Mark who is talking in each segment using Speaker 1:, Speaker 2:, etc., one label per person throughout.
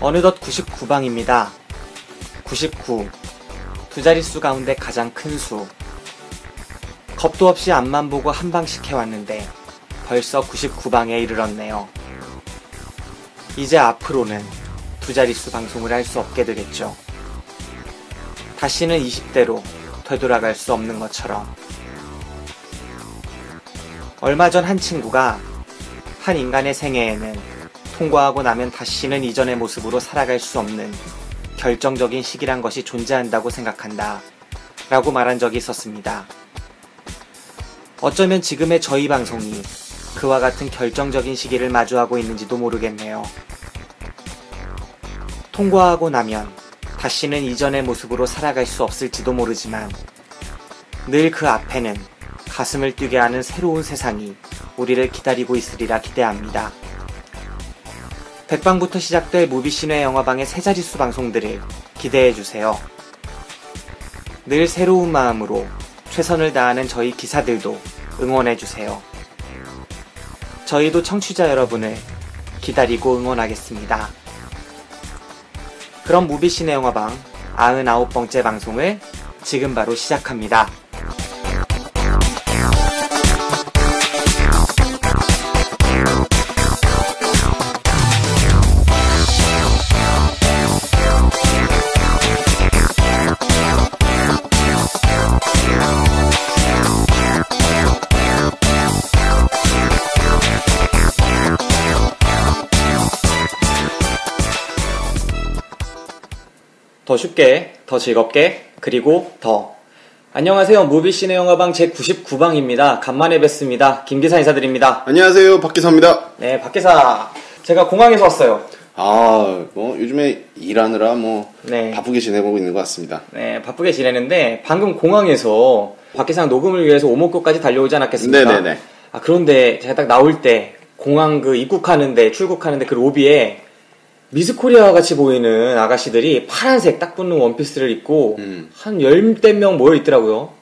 Speaker 1: 어느덧 99방입니다. 99. 두 자릿수 가운데 가장 큰 수. 겁도 없이 앞만 보고 한 방씩 해왔는데 벌써 99방에 이르렀네요. 이제 앞으로는 두 자릿수 방송을 할 수 없게 되겠죠. 다시는 20대로 되돌아갈 수 없는 것처럼. 얼마 전 한 친구가 한 인간의 생애에는 통과하고 나면 다시는 이전의 모습으로 살아갈 수 없는 결정적인 시기란 것이 존재한다고 생각한다 라고 말한 적이 있었습니다. 어쩌면 지금의 저희 방송이 그와 같은 결정적인 시기를 마주하고 있는지도 모르겠네요. 통과하고 나면 다시는 이전의 모습으로 살아갈 수 없을지도 모르지만 늘 그 앞에는 가슴을 뛰게 하는 새로운 세상이 우리를 기다리고 있으리라 기대합니다. 백방부터 시작될 무비시네 영화방의 세 자릿수 방송들을 기대해주세요. 늘 새로운 마음으로 최선을 다하는 저희 기사들도 응원해주세요. 저희도 청취자 여러분을 기다리고 응원하겠습니다. 그럼 무비시네 영화방 99번째 방송을 지금 바로 시작합니다. 더 쉽게, 더 즐겁게, 그리고 더. 안녕하세요. 무비시네 영화방 제99방입니다. 간만에 뵙습니다. 김기사 인사드립니다.
Speaker 2: 안녕하세요. 박기사입니다.
Speaker 1: 네, 박기사. 제가 공항에서 왔어요.
Speaker 2: 요즘에 일하느라
Speaker 1: 네.
Speaker 2: 바쁘게 지내고 있는 것 같습니다.
Speaker 1: 네, 바쁘게 지내는데 방금 공항에서 박기사랑 녹음을 위해서 오목교까지 달려오지 않았겠습니까?
Speaker 2: 네네네.
Speaker 1: 그런데 제가 딱 나올 때 공항 출국하는데 그 로비에 미스코리아와 같이 보이는 아가씨들이 파란색 딱 붙는 원피스를 입고 한 10대 명 모여 있더라고요.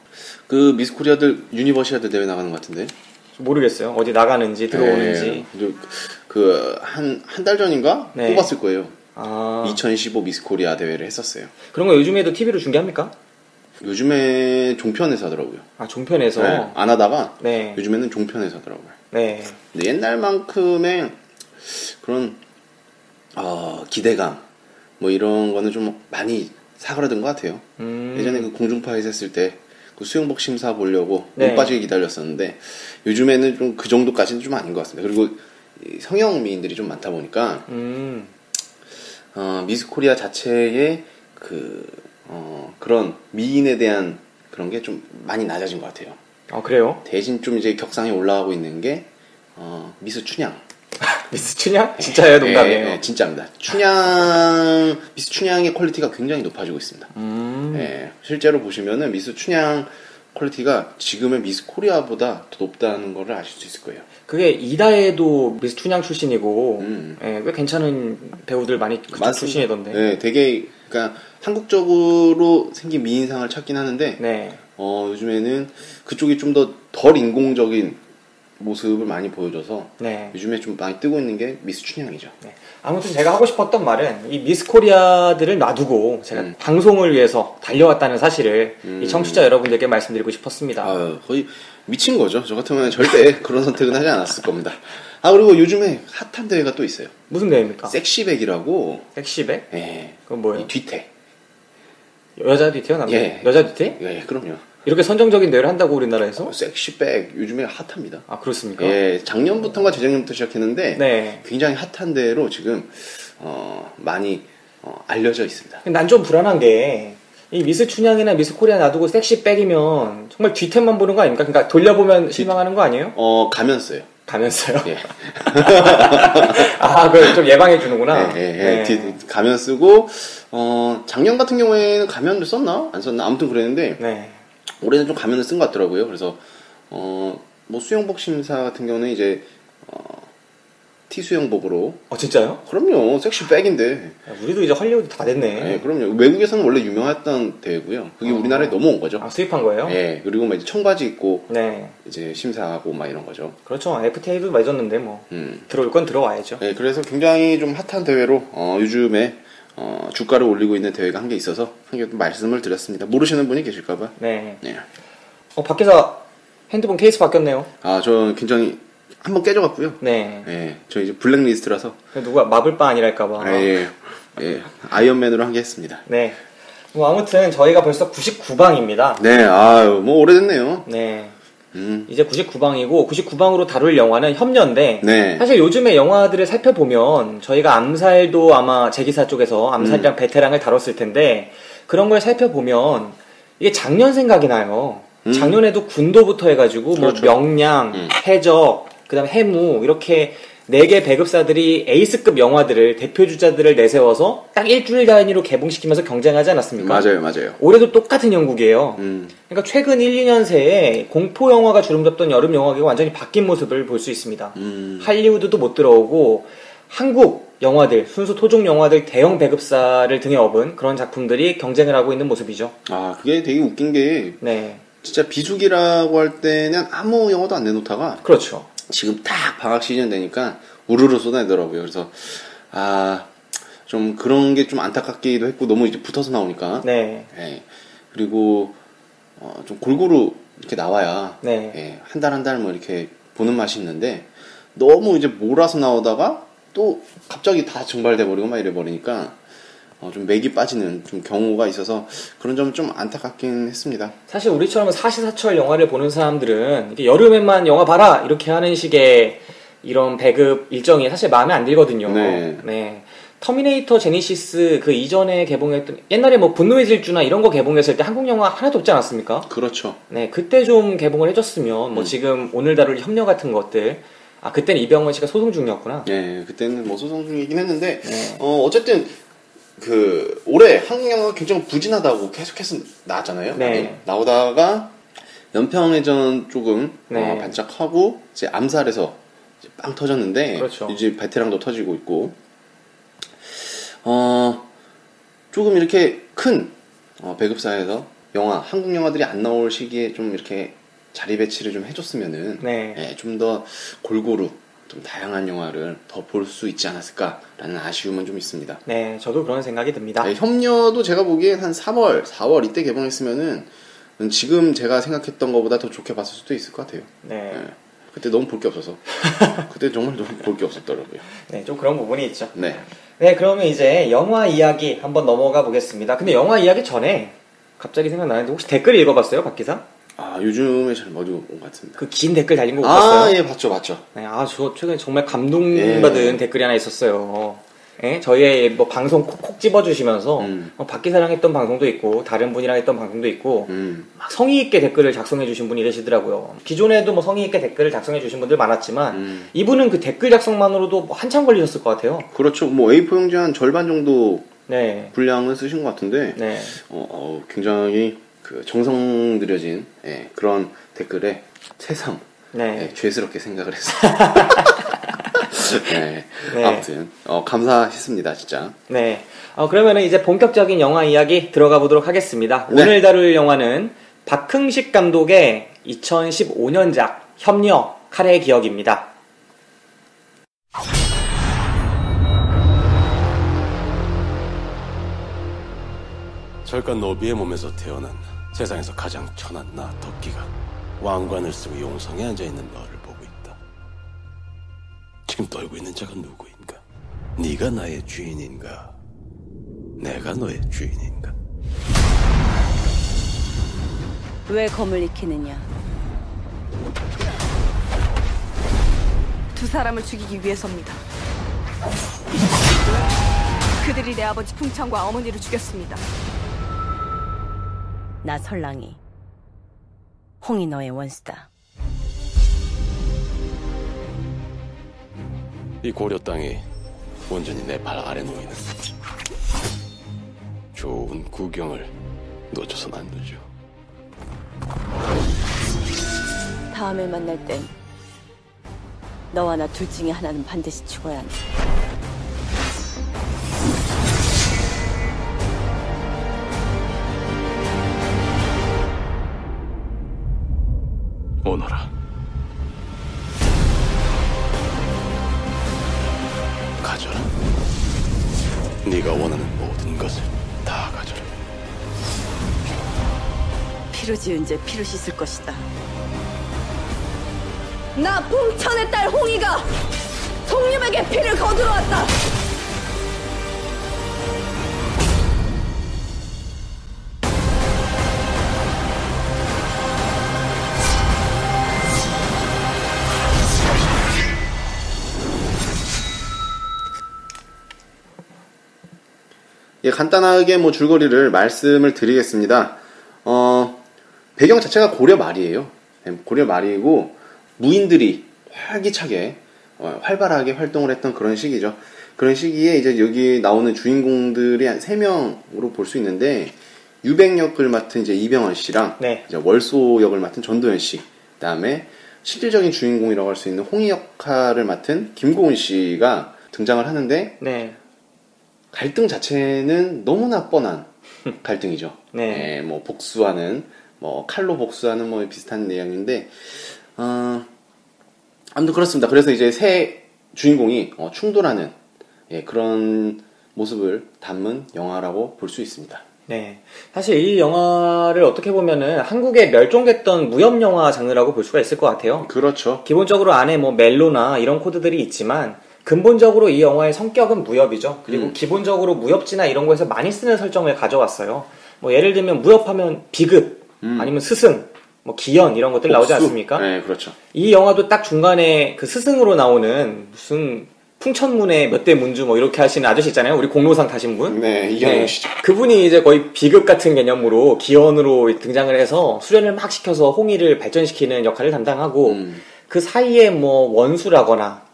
Speaker 2: 그 미스코리아들 유니버시아드 대회 나가는 것 같은데?
Speaker 1: 모르겠어요. 어디 나가는지 들어오는지.
Speaker 2: 한 달 전인가?
Speaker 1: 네.
Speaker 2: 뽑았을 거예요.
Speaker 1: 2015
Speaker 2: 미스코리아 대회를 했었어요.
Speaker 1: 그런 거 요즘에도 TV로 중계합니까?
Speaker 2: 요즘에 종편에서 하더라고요.
Speaker 1: 종편에서?
Speaker 2: 네, 안 하다가
Speaker 1: 네.
Speaker 2: 요즘에는 종편에서 하더라고요.
Speaker 1: 네.
Speaker 2: 근데 옛날만큼의 그런 기대감 이런 거는 좀 많이 사그라든 것 같아요. 예전에 그 공중파에서 했을 때 그 수영복 심사 보려고
Speaker 1: 네.
Speaker 2: 눈 빠지게 기다렸었는데 요즘에는 좀 그 정도까지는 좀 아닌 것 같습니다. 그리고 성형미인들이 좀 많다 보니까 미스코리아 자체의 그런 미인에 대한 그런 게 좀 많이 낮아진 것 같아요.
Speaker 1: 그래요?
Speaker 2: 대신 좀 이제 격상에 올라가고 있는 게 미스 춘향.
Speaker 1: 미스 춘향? 진짜예요? 농담이에요?
Speaker 2: 네, 진짜입니다. 미스 춘향의 퀄리티가 굉장히 높아지고 있습니다. 네, 실제로 보시면은 미스 춘향 퀄리티가 지금의 미스 코리아보다 더 높다는 거를 아실 수 있을 거예요.
Speaker 1: 그게 이다혜도 미스 춘향 출신이고, 꽤 괜찮은 배우들 많이 그쪽 출신이던데.
Speaker 2: 네, 되게, 그러니까 한국적으로 생긴 미인상을 찾긴 하는데,
Speaker 1: 네.
Speaker 2: 요즘에는 그쪽이 좀 덜 인공적인 모습을 많이 보여줘서
Speaker 1: 네.
Speaker 2: 요즘에 좀 많이 뜨고 있는 게 미스 춘향이죠.
Speaker 1: 네. 아무튼 제가 하고 싶었던 말은 이 미스 코리아들을 놔두고 제가 방송을 위해서 달려왔다는 사실을 이 청취자 여러분들께 말씀드리고 싶었습니다.
Speaker 2: 거의 미친 거죠. 저 같으면 절대 그런 선택은 하지 않았을 겁니다. 그리고 요즘에 핫한 대회가 또 있어요.
Speaker 1: 무슨 대회입니까?
Speaker 2: 섹시백이라고.
Speaker 1: 섹시백?
Speaker 2: 네.
Speaker 1: 그건 뭐예요?
Speaker 2: 이 뒤태.
Speaker 1: 여자 뒤태요? 남자?
Speaker 2: 예.
Speaker 1: 여자 뒤태?
Speaker 2: 예, 그럼요.
Speaker 1: 이렇게 선정적인 대회를 한다고 우리나라에서?
Speaker 2: 섹시백 요즘에 핫합니다.
Speaker 1: 그렇습니까?
Speaker 2: 예, 작년부터인가 재작년부터 시작했는데
Speaker 1: 네.
Speaker 2: 굉장히 핫한 대회로 지금 많이 알려져 있습니다.
Speaker 1: 난 좀 불안한 게 이 미스 춘향이나 미스 코리아 놔두고 섹시백이면 정말 뒤태만 보는 거 아닙니까? 그러니까 돌려보면 실망하는 거 아니에요?
Speaker 2: 가면 써요.
Speaker 1: 가면서요?
Speaker 2: 예.
Speaker 1: 그걸 좀 예방해 주는구나.
Speaker 2: 네. 가면 쓰고 작년 같은 경우에는 가면을 썼나? 안 썼나? 아무튼 그랬는데
Speaker 1: 네.
Speaker 2: 올해는 좀 가면을 쓴 것 같더라고요. 그래서 수영복 심사 같은 경우는 이제 T 수영복으로.
Speaker 1: 진짜요?
Speaker 2: 그럼요. 섹시백인데.
Speaker 1: 우리도 이제 할리우드 다 됐네.
Speaker 2: 네, 그럼요. 외국에서는 원래 유명했던 대회고요. 그게 우리나라에 넘어온 거죠.
Speaker 1: 수입한 거예요?
Speaker 2: 네. 그리고 막 이제 청바지 입고
Speaker 1: 네.
Speaker 2: 이제 심사하고 막 이런 거죠.
Speaker 1: 그렇죠. FTA도 맺었는데 뭐 들어올 건 들어와야죠.
Speaker 2: 네, 그래서 굉장히 좀 핫한 대회로 요즘에 주가를 올리고 있는 대회가 한 개 있어서 한 개 말씀을 드렸습니다. 모르시는 분이 계실까봐.
Speaker 1: 네. 밖에서 핸드폰 케이스 바뀌었네요.
Speaker 2: 저 굉장히 한번 깨져갔고요.
Speaker 1: 네.
Speaker 2: 네, 저 이제 블랙리스트라서.
Speaker 1: 누가 마블바 아니랄까봐.
Speaker 2: 예. 아이언맨으로 한 게 했습니다.
Speaker 1: 네. 뭐 아무튼 저희가 벌써 99방입니다.
Speaker 2: 네, 뭐 오래됐네요.
Speaker 1: 네. 이제 99방이고 99방으로 다룰 영화는 협녀인데
Speaker 2: 네.
Speaker 1: 사실 요즘에 영화들을 살펴보면 저희가 암살도 아마 제기사 쪽에서 암살이랑 베테랑을 다뤘을 텐데 그런 걸 살펴보면 이게 작년 생각이 나요. 작년에도 군도부터 해가지고
Speaker 2: 그렇죠.
Speaker 1: 뭐 명량, 해적, 그다음에 해무 이렇게 4개 배급사들이 에이스급 영화들을 대표주자들을 내세워서 딱 일주일 단위로 개봉시키면서 경쟁하지 않았습니까?
Speaker 2: 맞아요.
Speaker 1: 올해도 똑같은 형국이에요. 그러니까 최근 1, 2년 새에 공포 영화가 주름 잡던 여름 영화계가 완전히 바뀐 모습을 볼 수 있습니다. 할리우드도 못 들어오고 한국 영화들, 순수 토종 영화들 대형 배급사를 등에 업은 그런 작품들이 경쟁을 하고 있는 모습이죠.
Speaker 2: 그게 되게 웃긴 게
Speaker 1: 네.
Speaker 2: 진짜 비수기라고 할 때는 아무 영화도 안 내놓다가
Speaker 1: 그렇죠.
Speaker 2: 지금 딱 방학 시즌 되니까 우르르 쏟아내더라고요. 그래서 좀 그런 게 좀 안타깝기도 했고 너무 이제 붙어서 나오니까.
Speaker 1: 네.
Speaker 2: 그리고 좀 골고루 이렇게 나와야
Speaker 1: 네.
Speaker 2: 한 달 한 달 뭐 이렇게 보는 맛이 있는데 너무 이제 몰아서 나오다가 또 갑자기 다 증발돼 버리고 막 이래 버리니까 좀 맥이 빠지는 좀 경우가 있어서 그런 점은 좀 안타깝긴 했습니다.
Speaker 1: 사실 우리처럼 사시사철 영화를 보는 사람들은 이렇게 여름에만 영화 봐라 이렇게 하는 식의 이런 배급 일정이 사실 마음에 안 들거든요.
Speaker 2: 네.
Speaker 1: 터미네이터 제니시스 그 이전에 개봉했던 옛날에 뭐 분노의 질주나 이런 거 개봉했을 때 한국 영화 하나도 없지 않았습니까?
Speaker 2: 그렇죠.
Speaker 1: 네, 그때 좀 개봉을 해줬으면 뭐 지금 오늘 다룰 협녀 같은 것들 그때는 이병헌 씨가 소송 중이었구나.
Speaker 2: 네, 그때는 뭐 소송 중이긴 했는데 어쨌든 올해 한국 영화가 굉장히 부진하다고 계속해서 나왔잖아요.
Speaker 1: 네.
Speaker 2: 나오다가 연평해전 조금 반짝하고 이제 암살에서 이제 빵 터졌는데
Speaker 1: 그렇죠.
Speaker 2: 이제 베테랑도 터지고 있고 조금 이렇게 큰 배급사에서 한국 영화들이 안 나올 시기에 좀 이렇게 자리 배치를 좀 해줬으면은 좀 더 골고루 좀 다양한 영화를 더 볼 수 있지 않았을까라는 아쉬움은 좀 있습니다.
Speaker 1: 네, 저도 그런 생각이 듭니다.
Speaker 2: 협녀도 제가 보기엔 한 3월, 4월 이때 개봉했으면은 지금 제가 생각했던 것보다 더 좋게 봤을 수도 있을 것 같아요.
Speaker 1: 네.
Speaker 2: 그때 너무 볼 게 없어서. 그때 정말 너무 볼 게 없었더라고요.
Speaker 1: 네, 좀 그런 부분이 있죠.
Speaker 2: 네.
Speaker 1: 네, 그러면 이제 영화 이야기 한번 넘어가 보겠습니다. 근데 영화 이야기 전에 갑자기 생각나는데 혹시 댓글 읽어봤어요, 박 기사?
Speaker 2: 요즘에 잘 못 온 것 같습니다.
Speaker 1: 그 긴 댓글 달린 거 못 봤어요?
Speaker 2: 예, 봤죠.
Speaker 1: 네, 저 최근에 정말 감동받은 댓글이 하나 있었어요. 저희의 뭐 방송 콕콕 집어주시면서 박 기사랑 했던 방송도 있고 다른 분이랑 했던 방송도 있고 막 성의 있게 댓글을 작성해주신 분이 계시더라고요. 기존에도 뭐 성의 있게 댓글을 작성해주신 분들 많았지만 이분은 그 댓글 작성만으로도 뭐 한참 걸리셨을 것 같아요.
Speaker 2: 그렇죠. 뭐 A4 용지 한 절반 정도 분량을 쓰신 것 같은데 굉장히 그 정성 들여진 그런 댓글에 새삼 죄스럽게 생각을 했어요. 아무튼 감사했습니다, 진짜.
Speaker 1: 네. 그러면은 이제 본격적인 영화 이야기 들어가 보도록 하겠습니다. 오늘 다룰 영화는 박흥식 감독의 2015년작 협녀 칼의 기억입니다.
Speaker 3: 절간 노비의 몸에서 태어난 세상에서 가장 천한 나 덕기가 왕관을 쓰고 용성에 앉아있는 너를 보고 있다. 지금 떨고 있는 자가 누구인가? 네가 나의 주인인가? 내가 너의 주인인가?
Speaker 4: 왜 검을 익히느냐?
Speaker 5: 두 사람을 죽이기 위해서입니다. 그들이 내 아버지 풍창과 어머니를 죽였습니다.
Speaker 4: 나 설랑이 홍이 너의 원수다.
Speaker 3: 이 고려 땅이 온전히 내 발 아래 놓이는 좋은 구경을 놓쳐선 안 되죠.
Speaker 4: 다음에 만날 땐 너와 나 둘 중에 하나는 반드시 죽어야 한다.
Speaker 3: 오너라. 가져라. 네가 원하는 모든 것을 다 가져라.
Speaker 4: 피로 지은 죄 피로 씻을 것이다. 나 풍천의 딸 홍이가 송림에게 피를 거두러 왔다.
Speaker 2: 예, 간단하게 뭐 줄거리를 말씀을 드리겠습니다. 배경 자체가 고려 말이에요. 고려 말이고 무인들이 활기차게 활발하게 활동을 했던 그런 시기죠. 그런 시기에 이제 여기 나오는 주인공들이 한 3명으로 볼 수 있는데 유백 역을 맡은 이제 이병헌 씨랑
Speaker 1: 네.
Speaker 2: 이제 월소 역을 맡은 전도연 씨, 그다음에 실질적인 주인공이라고 할 수 있는 홍희 역할을 맡은 김고은 씨가 등장을 하는데
Speaker 1: 네.
Speaker 2: 갈등 자체는 너무나 뻔한 갈등이죠.
Speaker 1: 네.
Speaker 2: 뭐 복수하는, 뭐 칼로 복수하는 뭐 비슷한 내용인데, 아무튼 그렇습니다. 그래서 이제 새 주인공이 충돌하는 그런 모습을 담은 영화라고 볼 수 있습니다.
Speaker 1: 네. 사실 이 영화를 어떻게 보면은 한국에 멸종됐던 무협 영화 장르라고 볼 수가 있을 것 같아요.
Speaker 2: 그렇죠.
Speaker 1: 기본적으로 안에 뭐 멜로나 이런 코드들이 있지만 근본적으로 이 영화의 성격은 무협이죠. 그리고 기본적으로 무협지나 이런 거에서 많이 쓰는 설정을 가져왔어요. 뭐 예를 들면 무협하면 비급, 아니면 스승, 뭐 기연 이런 것들 나오지 않습니까?
Speaker 2: 네, 그렇죠.
Speaker 1: 이 영화도 딱 중간에 그 스승으로 나오는 무슨 풍천문의 몇 대 문주 뭐 이렇게 하시는 아저씨 있잖아요. 우리 공로상 타신 분.
Speaker 2: 네, 이경영 씨죠.
Speaker 1: 그분이 이제 거의 비급 같은 개념으로 기연으로 등장을 해서 수련을 막 시켜서 홍의를 발전시키는 역할을 담당하고 그 사이에 뭐 원수라거나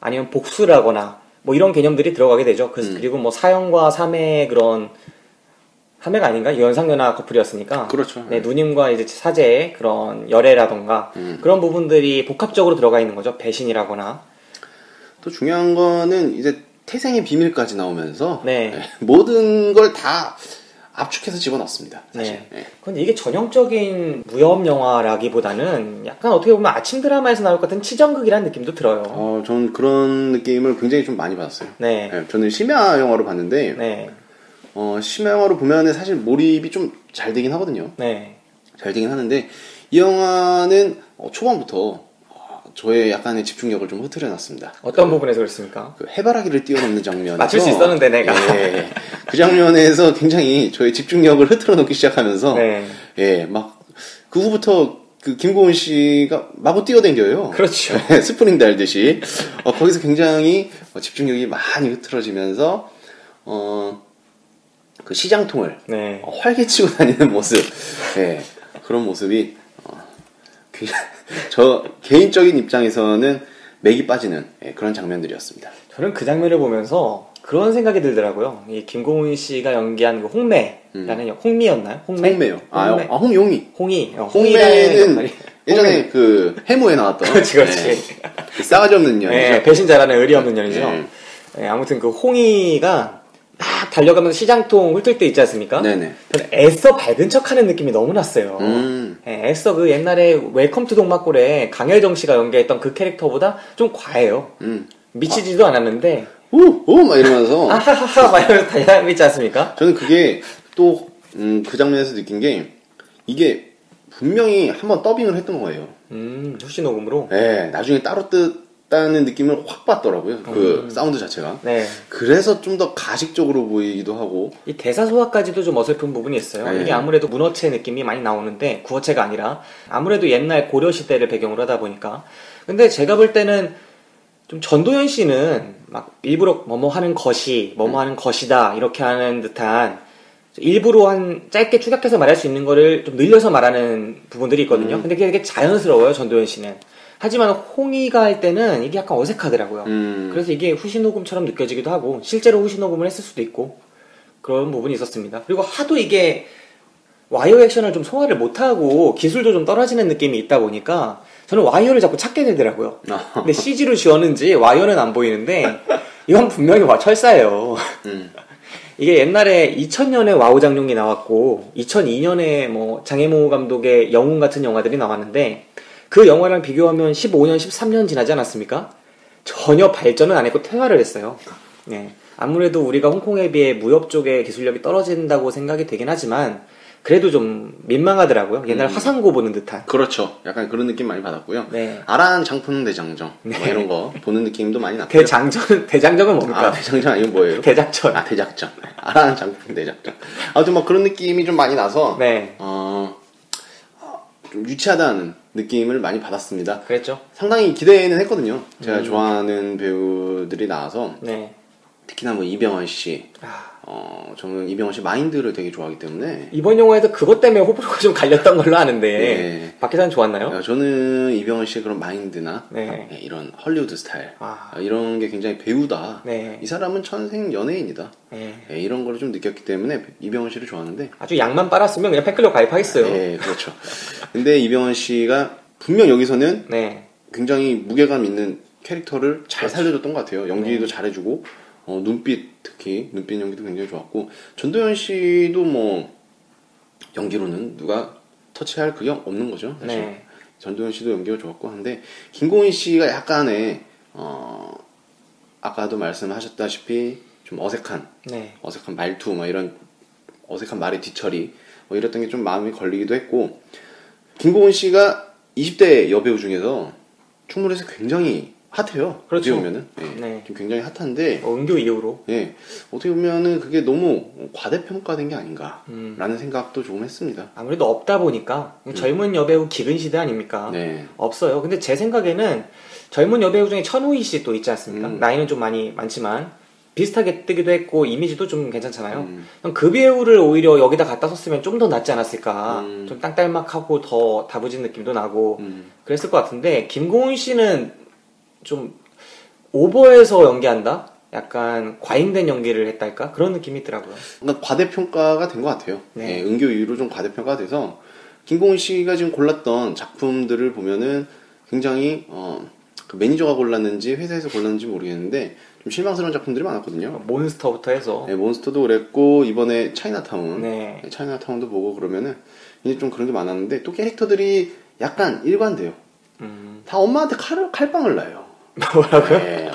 Speaker 1: 아니면 복수라거나 뭐 이런 개념들이 들어가게 되죠. 그리고 뭐 사형과 삼해 그런 삼해가 아닌가? 연상연하 커플이었으니까.
Speaker 2: 그렇죠.
Speaker 1: 네, 누님과 이제 사제의 그런 열애라던가 그런 부분들이 복합적으로 들어가 있는 거죠. 배신이라거나.
Speaker 2: 또 중요한 거는 이제 태생의 비밀까지 나오면서
Speaker 1: 네.
Speaker 2: 모든 걸 다 압축해서 집어넣습니다. 사실.
Speaker 1: 네.
Speaker 2: 네.
Speaker 1: 근데 이게 전형적인 무협 영화라기보다는 약간 어떻게 보면 아침 드라마에서 나올 것 같은 치정극이라는 느낌도 들어요.
Speaker 2: 전 그런 느낌을 굉장히 좀 많이 받았어요.
Speaker 1: 네.
Speaker 2: 네, 저는 심야 영화로 봤는데,
Speaker 1: 네.
Speaker 2: 심야 영화로 보면은 사실 몰입이 좀 잘 되긴 하거든요.
Speaker 1: 네.
Speaker 2: 잘 되긴 하는데, 이 영화는 초반부터 저의 약간의 집중력을 좀 흐트려놨습니다.
Speaker 1: 어떤 부분에서 그렇습니까?
Speaker 2: 그 해바라기를 뛰어넘는 장면.
Speaker 1: 맞출 수 있었는데 내가.
Speaker 2: 예, 그 장면에서 굉장히 저의 집중력을 흐트러놓기 시작하면서
Speaker 1: 네.
Speaker 2: 예, 막 그 후부터 그 김고은 씨가 마구 뛰어댕겨요.
Speaker 1: 그렇죠.
Speaker 2: 스프링 달듯이. 거기서 굉장히 집중력이 많이 흐트러지면서 그 시장통을
Speaker 1: 네.
Speaker 2: 활개치고 다니는 모습. 예, 그런 모습이 저 개인적인 입장에서는 맥이 빠지는 그런 장면들이었습니다.
Speaker 1: 저는 그 장면을 보면서 그런 생각이 들더라고요. 이 김고은 씨가 연기한 그 홍매라는 홍미였나요?
Speaker 2: 홍매요. 홍용이.
Speaker 1: 홍이.
Speaker 2: 홍매는 예전에 그 해무에 나왔던.
Speaker 1: 그렇지.
Speaker 2: 그 싸가지 없는 년이죠.
Speaker 1: 네, 배신자라는 의리 없는 년이죠. 네, 아무튼 그 홍이가 막 달려가면서 시장통 훑을 때 있지 않습니까?
Speaker 2: 네네.
Speaker 1: 저는 애써 밝은 척하는 느낌이 너무 났어요. 네, 애써 그 옛날에 웰컴 투 동막골에 강혜정 씨가 연기했던 그 캐릭터보다 좀 과해요. 미치지도 않았는데
Speaker 2: 오 막 이러면서
Speaker 1: 아하하하 막 이러면서 달려가고 있지 않습니까?
Speaker 2: 저는 그게 또 그 장면에서 느낀 게 이게 분명히 한번 더빙을 했던 거예요.
Speaker 1: 후시 녹음으로.
Speaker 2: 네, 나중에 따로 뜯다는 느낌을 확 받더라고요. 그 사운드 자체가.
Speaker 1: 네.
Speaker 2: 그래서 좀 더 가식적으로 보이기도 하고.
Speaker 1: 이 대사 소화까지도 좀 어설픈 부분이 있어요.
Speaker 2: 네.
Speaker 1: 이게 아무래도 문어체 느낌이 많이 나오는데 구어체가 아니라 아무래도 옛날 고려 시대를 배경으로 하다 보니까. 근데 제가 볼 때는 좀 전도연 씨는 막 일부러 뭐뭐 하는 것이 뭐뭐 하는 것이다 이렇게 하는 듯한 일부러 한 짧게 축약해서 말할 수 있는 거를 좀 늘려서 말하는 부분들이 있거든요. 근데 그게 되게 자연스러워요, 전도연 씨는. 하지만 홍이가 할 때는 이게 약간 어색하더라고요. 그래서 이게 후시녹음처럼 느껴지기도 하고 실제로 후시녹음을 했을 수도 있고 그런 부분이 있었습니다. 그리고 하도 이게 와이어 액션을 좀 소화를 못하고 기술도 좀 떨어지는 느낌이 있다 보니까 저는 와이어를 자꾸 찾게 되더라고요. 근데 CG로 지웠는지 와이어는 안 보이는데 이건 분명히 철사예요. 이게 옛날에 2000년에 와우 장룡이 나왔고 2002년에 뭐 장혜모 감독의 영웅 같은 영화들이 나왔는데 그 영화랑 비교하면 15년, 13년 지나지 않았습니까? 전혀 발전은 안 했고 퇴화를 했어요. 네. 아무래도 우리가 홍콩에 비해 무협 쪽의 기술력이 떨어진다고 생각이 되긴 하지만 그래도 좀 민망하더라고요. 옛날 화상고 보는 듯한.
Speaker 2: 그렇죠. 약간 그런 느낌 많이 받았고요.
Speaker 1: 네.
Speaker 2: 아란 장풍 대장정 뭐 이런 거 보는 느낌도 많이 났고요.
Speaker 1: 대장정은 뭡니까?
Speaker 2: 아, 대장정 아니면 뭐예요?
Speaker 1: 대작전.
Speaker 2: 아, 대작전. 아란 장풍 대작전. 아무튼 뭐 그런 느낌이 좀 많이 나서
Speaker 1: 네.
Speaker 2: 좀 유치하다는 느낌을 많이 받았습니다.
Speaker 1: 그랬죠.
Speaker 2: 상당히 기대는 했거든요. 제가 좋아하는 배우들이 나와서
Speaker 1: 네.
Speaker 2: 특히나 뭐 이병헌 씨. 저는 이병헌 씨 마인드를 되게 좋아하기 때문에
Speaker 1: 이번 영화에서 그것 때문에 호불호가 좀 갈렸던 걸로 아는데
Speaker 2: 네.
Speaker 1: 박 기자는 좋았나요?
Speaker 2: 저는 이병헌 씨의 그런 마인드나
Speaker 1: 네.
Speaker 2: 이런 헐리우드 스타일 이런 게 굉장히 배우다.
Speaker 1: 네.
Speaker 2: 이 사람은 천생 연예인이다.
Speaker 1: 네.
Speaker 2: 이런 거를 좀 느꼈기 때문에 이병헌 씨를 좋아하는데
Speaker 1: 아주 양만 빨았으면 그냥 팬클럽 가입하겠어요.
Speaker 2: 네, 그렇죠. 근데 이병헌 씨가 분명 여기서는
Speaker 1: 네.
Speaker 2: 굉장히 무게감 있는 캐릭터를 잘 살려줬던 것 같아요. 연기도 잘해주고 특히 눈빛 연기도 굉장히 좋았고 전도연 씨도 뭐 연기로는 누가 터치할 그게 없는 거죠. 사실.
Speaker 1: 네.
Speaker 2: 전도연 씨도 연기가 좋았고 한데 김고은 씨가 약간의 아까도 말씀하셨다시피 좀 어색한 말투 뭐 이런 어색한 말의 뒤처리 뭐 이랬던 게 좀 마음이 걸리기도 했고 김고은 씨가 20대 여배우 중에서 충무로에서 굉장히 핫해요.
Speaker 1: 그렇죠.
Speaker 2: 어떻게 보면은
Speaker 1: 네.
Speaker 2: 굉장히 핫한데
Speaker 1: 은교 이후로
Speaker 2: 어떻게 보면은 그게 너무 과대평가된 게 아닌가라는 생각도 조금 했습니다.
Speaker 1: 아무래도 없다 보니까 젊은 여배우 기근 시대 아닙니까?
Speaker 2: 네.
Speaker 1: 없어요. 근데 제 생각에는 젊은 여배우 중에 천우희 씨 또 있지 않습니까? 나이는 좀 많지만 비슷하게 뜨기도 했고 이미지도 좀 괜찮잖아요. 그 배우를 오히려 여기다 갖다 썼으면 좀 더 낫지 않았을까. 좀 땅딸막하고 더 다부진 느낌도 나고 그랬을 것 같은데 김고은 씨는 좀 오버해서 연기한다? 약간 과잉된 연기를 했달까? 그런 느낌이 있더라고요.
Speaker 2: 그러니까 과대평가가 된 것 같아요. 네. 은교 이후로 좀 과대평가가 돼서 김고은 씨가 지금 골랐던 작품들을 보면은 굉장히 그 매니저가 골랐는지 회사에서 골랐는지 모르겠는데 좀 실망스러운 작품들이 많았거든요.
Speaker 1: 몬스터부터 해서
Speaker 2: 몬스터도 그랬고 이번에 차이나타운
Speaker 1: 차이나타운도
Speaker 2: 보고 그러면은 이제 좀 그런 게 많았는데 또 캐릭터들이 약간 일관돼요. 다 엄마한테 칼빵을 놔요.
Speaker 1: 뭐라고요?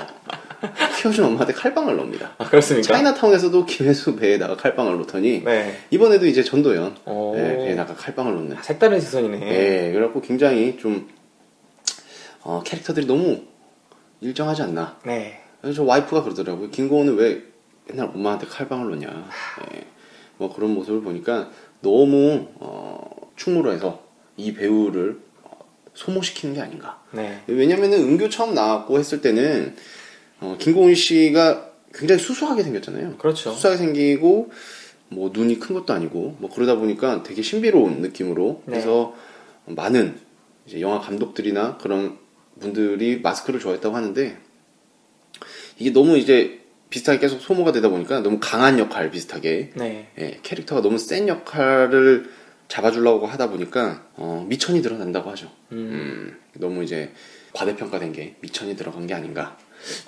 Speaker 2: 키워준 엄마한테 칼빵을 넣습니다.
Speaker 1: 아, 그렇습니까?
Speaker 2: 차이나타운에서도 김혜수 배에다가 칼빵을 놓더니 이번에도 이제 전도연 배에다가 칼빵을 놓는
Speaker 1: 색다른 시선이네.
Speaker 2: 그래갖고 굉장히 좀 캐릭터들이 너무 일정하지 않나. 그래서 저 와이프가 그러더라고요. 김고은은 왜 맨날 엄마한테 칼빵을 놓냐. 뭐 그런 모습을 보니까 너무 충무로에서 이 배우를 소모시키는 게 아닌가. 왜냐면은 은교 처음 나왔고 했을 때는 김고은 씨가 굉장히 수수하게 생겼잖아요.
Speaker 1: 그렇죠.
Speaker 2: 수수하게 생기고 뭐 눈이 큰 것도 아니고 뭐 그러다 보니까 되게 신비로운 느낌으로 그래서 많은 이제 영화 감독들이나 그런 분들이 마스크를 좋아했다고 하는데 이게 너무 이제 비슷하게 계속 소모가 되다 보니까 너무 강한 역할 비슷하게 캐릭터가 너무 센 역할을 잡아주려고 하다 보니까 미천이 드러난다고 하죠. 너무 이제 과대평가된 게 미천이 들어간 게 아닌가.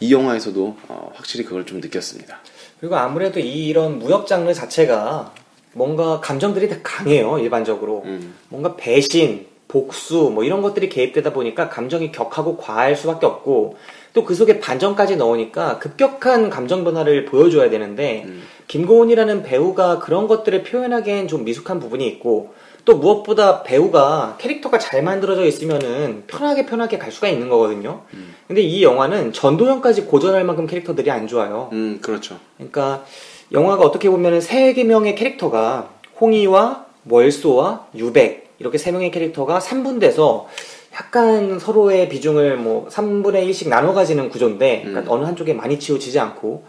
Speaker 2: 이 영화에서도 확실히 그걸 좀 느꼈습니다.
Speaker 1: 그리고 아무래도 이런 무협 장르 자체가 뭔가 감정들이 다 강해요. 일반적으로 뭔가 배신, 복수 뭐 이런 것들이 개입되다 보니까 감정이 격하고 과할 수밖에 없고 또 그 속에 반전까지 넣으니까 급격한 감정 변화를 보여줘야 되는데 김고은이라는 배우가 그런 것들을 표현하기엔 좀 미숙한 부분이 있고 또 무엇보다 배우가 캐릭터가 잘 만들어져 있으면은 편하게 갈 수가 있는 거거든요. 근데 이 영화는 전도연까지 고전할 만큼 캐릭터들이 안 좋아요.
Speaker 2: 그렇죠.
Speaker 1: 그러니까 영화가 어떻게 보면은 3명의 캐릭터가 홍이와 월소와 유백 이렇게 3명의 캐릭터가 3분돼서 약간 서로의 비중을 뭐 3분의 1씩 나눠 가지는 구조인데 그러니까 어느 한쪽에 많이 치우치지 않고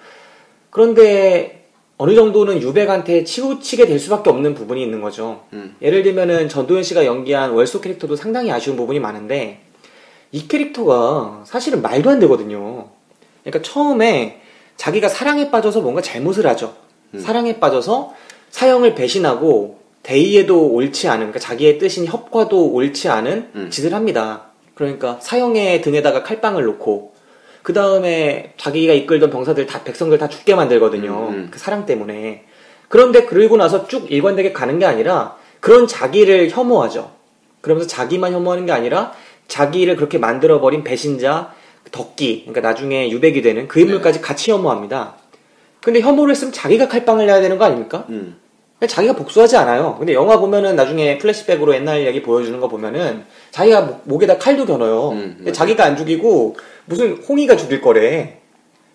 Speaker 1: 그런데 어느 정도는 유백한테 치우치게 될 수밖에 없는 부분이 있는 거죠. 예를 들면은 전도연 씨가 연기한 월소 캐릭터도 상당히 아쉬운 부분이 많은데 이 캐릭터가 사실은 말도 안 되거든요. 그러니까 처음에 자기가 사랑에 빠져서 뭔가 잘못을 하죠. 사랑에 빠져서 사형을 배신하고 대의에도 옳지 않은, 그러니까 자기의 뜻인 협과도 옳지 않은 짓을 합니다. 그러니까 사형의 등에다가 칼빵을 놓고 그 다음에 자기가 이끌던 병사들 다 백성들 다 죽게 만들거든요. 그 사랑 때문에. 그런데 그러고 나서 쭉 일관되게 가는 게 아니라 그런 자기를 혐오하죠. 그러면서 자기만 혐오하는 게 아니라 자기를 그렇게 만들어버린 배신자 덕기, 그러니까 나중에 유백이 되는 그 인물까지 같이 혐오합니다. 근데 혐오를 했으면 자기가 칼빵을 내야 되는 거 아닙니까? 자기가 복수하지 않아요. 근데 영화 보면은 나중에 플래시백으로 옛날 얘기 보여주는 거 보면은 자기가 목에다 칼도 겨눠요. 근데 자기가 안 죽이고 무슨 홍이가 죽일 거래.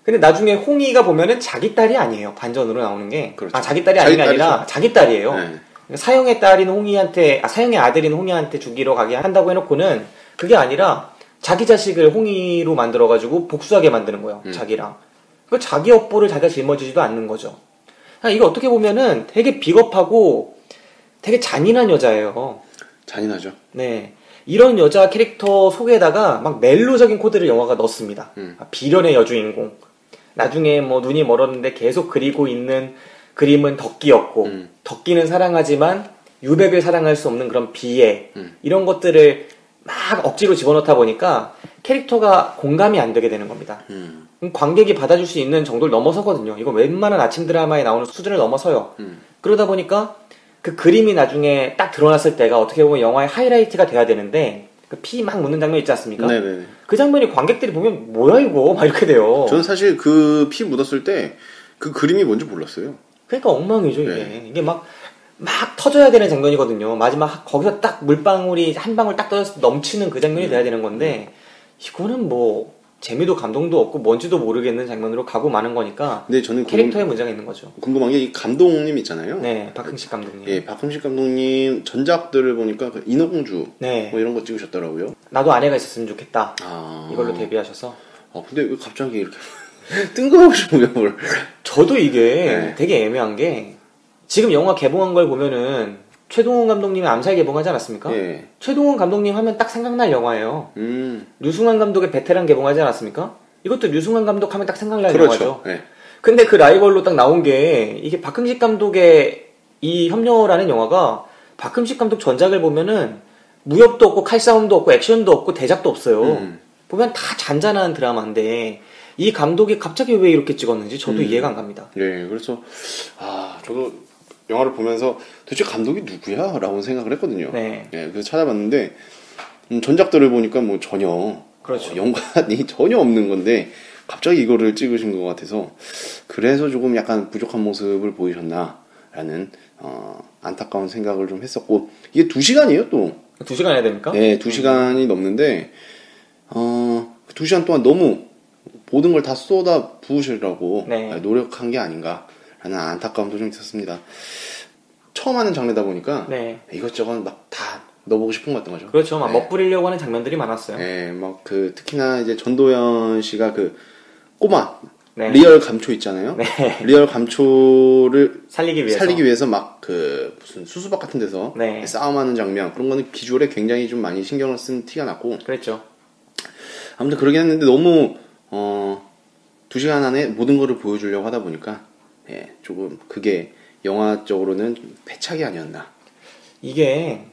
Speaker 1: 근데 나중에 홍이가 보면은 자기 딸이 아니에요. 반전으로 나오는 게.
Speaker 2: 그렇죠.
Speaker 1: 아, 자기 딸이 아닌 게 아니라 자기 딸이에요.
Speaker 2: 네.
Speaker 1: 사형의 딸인 홍이한테, 사형의 아들인 홍이한테 죽이러 가게 한다고 해놓고는 그게 아니라 자기 자식을 홍이로 만들어가지고 복수하게 만드는 거예요. 자기랑. 그 자기 업보를 자기가 짊어지지도 않는 거죠. 이게 어떻게 보면은 되게 비겁하고 되게 잔인한 여자예요.
Speaker 2: 잔인하죠.
Speaker 1: 네. 이런 여자 캐릭터 속에다가 막 멜로적인 코드를 영화가 넣습니다. 비련의 여주인공. 나중에 뭐 눈이 멀었는데 계속 그리고 있는 그림은 덕기였고, 덕기는 사랑하지만 유백을 사랑할 수 없는 그런 비애. 이런 것들을 막 억지로 집어넣다 보니까 캐릭터가 공감이 안 되게 되는 겁니다. 관객이 받아줄 수 있는 정도를 넘어서거든요. 이거 웬만한 아침 드라마에 나오는 수준을 넘어서요. 그러다 보니까 그 그림이 나중에 딱 드러났을 때가 어떻게 보면 영화의 하이라이트가 돼야 되는데 그 피 막 묻는 장면 있지 않습니까?
Speaker 2: 네네.
Speaker 1: 그 장면이 관객들이 보면 뭐야 이거 막 이렇게 돼요.
Speaker 2: 저는 사실 그 피 묻었을 때 그 그림이 뭔지 몰랐어요.
Speaker 1: 그러니까 엉망이죠 이게.
Speaker 2: 네.
Speaker 1: 이게 막 터져야 되는 장면이거든요. 마지막 거기서 딱 물방울이 한 방울 딱 떨어져서 넘치는 그 장면이 돼야 되는 건데 이거는 뭐 재미도 감동도 없고 뭔지도 모르겠는 장면으로 가고 마는 거니까
Speaker 2: 근데 저는
Speaker 1: 캐릭터에 문제가 있는 거죠.
Speaker 2: 궁금한 게 이 감독님 있잖아요.
Speaker 1: 네, 박흥식 감독님.
Speaker 2: 예, 박흥식 감독님 전작들을 보니까 그 인어공주
Speaker 1: 네.
Speaker 2: 뭐 이런 거 찍으셨더라고요.
Speaker 1: 나도 아내가 있었으면 좋겠다.
Speaker 2: 아.
Speaker 1: 이걸로 데뷔하셔서.
Speaker 2: 근데 왜 갑자기 이렇게 뜬금없이 무협을.
Speaker 1: 저도 이게
Speaker 2: 네.
Speaker 1: 되게 애매한 게 지금 영화 개봉한 걸 보면은 최동원 감독님이 암살 개봉하지 않았습니까?
Speaker 2: 예.
Speaker 1: 최동원 감독님 하면 딱 생각날 영화예요. 류승환 감독의 베테랑 개봉하지 않았습니까? 이것도 류승환 감독 하면 딱 생각날
Speaker 2: 그렇죠.
Speaker 1: 영화죠.
Speaker 2: 예.
Speaker 1: 근데 그 라이벌로 딱 나온 게 이게 박흥식 감독의 이 협녀라는 영화가 박흥식 감독 전작을 보면은 무협도 없고 칼싸움도 없고 액션도 없고 대작도 없어요. 보면 다 잔잔한 드라마인데 이 감독이 갑자기 왜 이렇게 찍었는지 저도 이해가 안 갑니다.
Speaker 2: 네, 그래서 저도 영화를 보면서 도대체 감독이 누구야? 라고 생각을 했거든요.
Speaker 1: 네.
Speaker 2: 예, 그래서 찾아봤는데 전작들을 보니까 뭐 전혀
Speaker 1: 그렇죠.
Speaker 2: 연관이 전혀 없는 건데 갑자기 이거를 찍으신 것 같아서 그래서 조금 약간 부족한 모습을 보이셨나라는 안타까운 생각을 좀 했었고 이게 2시간이에요 또.
Speaker 1: 2시간 해야 됩니까?
Speaker 2: 네, 2시간이 넘는데 2시간 동안 너무 모든 걸 다 쏟아 부으시려고
Speaker 1: 네.
Speaker 2: 노력한 게 아닌가라는 안타까움도 좀 있었습니다. 처음 하는 장르다 보니까
Speaker 1: 네.
Speaker 2: 이것저것 막 다 넣어보고 싶은 것 같던 거죠.
Speaker 1: 그렇죠. 막
Speaker 2: 네.
Speaker 1: 멋부리려고 하는 장면들이 많았어요.
Speaker 2: 네, 막 특히나 이제 전도연 씨가 그 꼬마
Speaker 1: 네.
Speaker 2: 리얼 감초 있잖아요.
Speaker 1: 네.
Speaker 2: 리얼 감초를
Speaker 1: 살리기 위해서
Speaker 2: 막 그 무슨 수수박 같은 데서
Speaker 1: 네.
Speaker 2: 싸움하는 장면 그런 거는 비주얼에 굉장히 좀 많이 신경을 쓴 티가 났고
Speaker 1: 그랬죠.
Speaker 2: 아무튼 그러긴 했는데 너무 2시간 안에 모든 거를 보여주려고 하다 보니까 조금 그게 영화적으로는 패착이 아니었나.
Speaker 1: 이게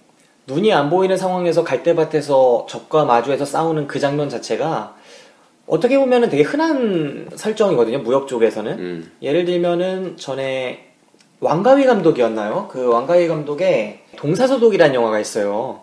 Speaker 1: 눈이 안 보이는 상황에서 갈대밭에서 적과 마주해서 싸우는 그 장면 자체가 어떻게 보면은 되게 흔한 설정이거든요. 무협 쪽에서는. 예를 들면은 전에 왕가위 감독이었나요? 그 왕가위 감독의 동사소독이라는 영화가 있어요.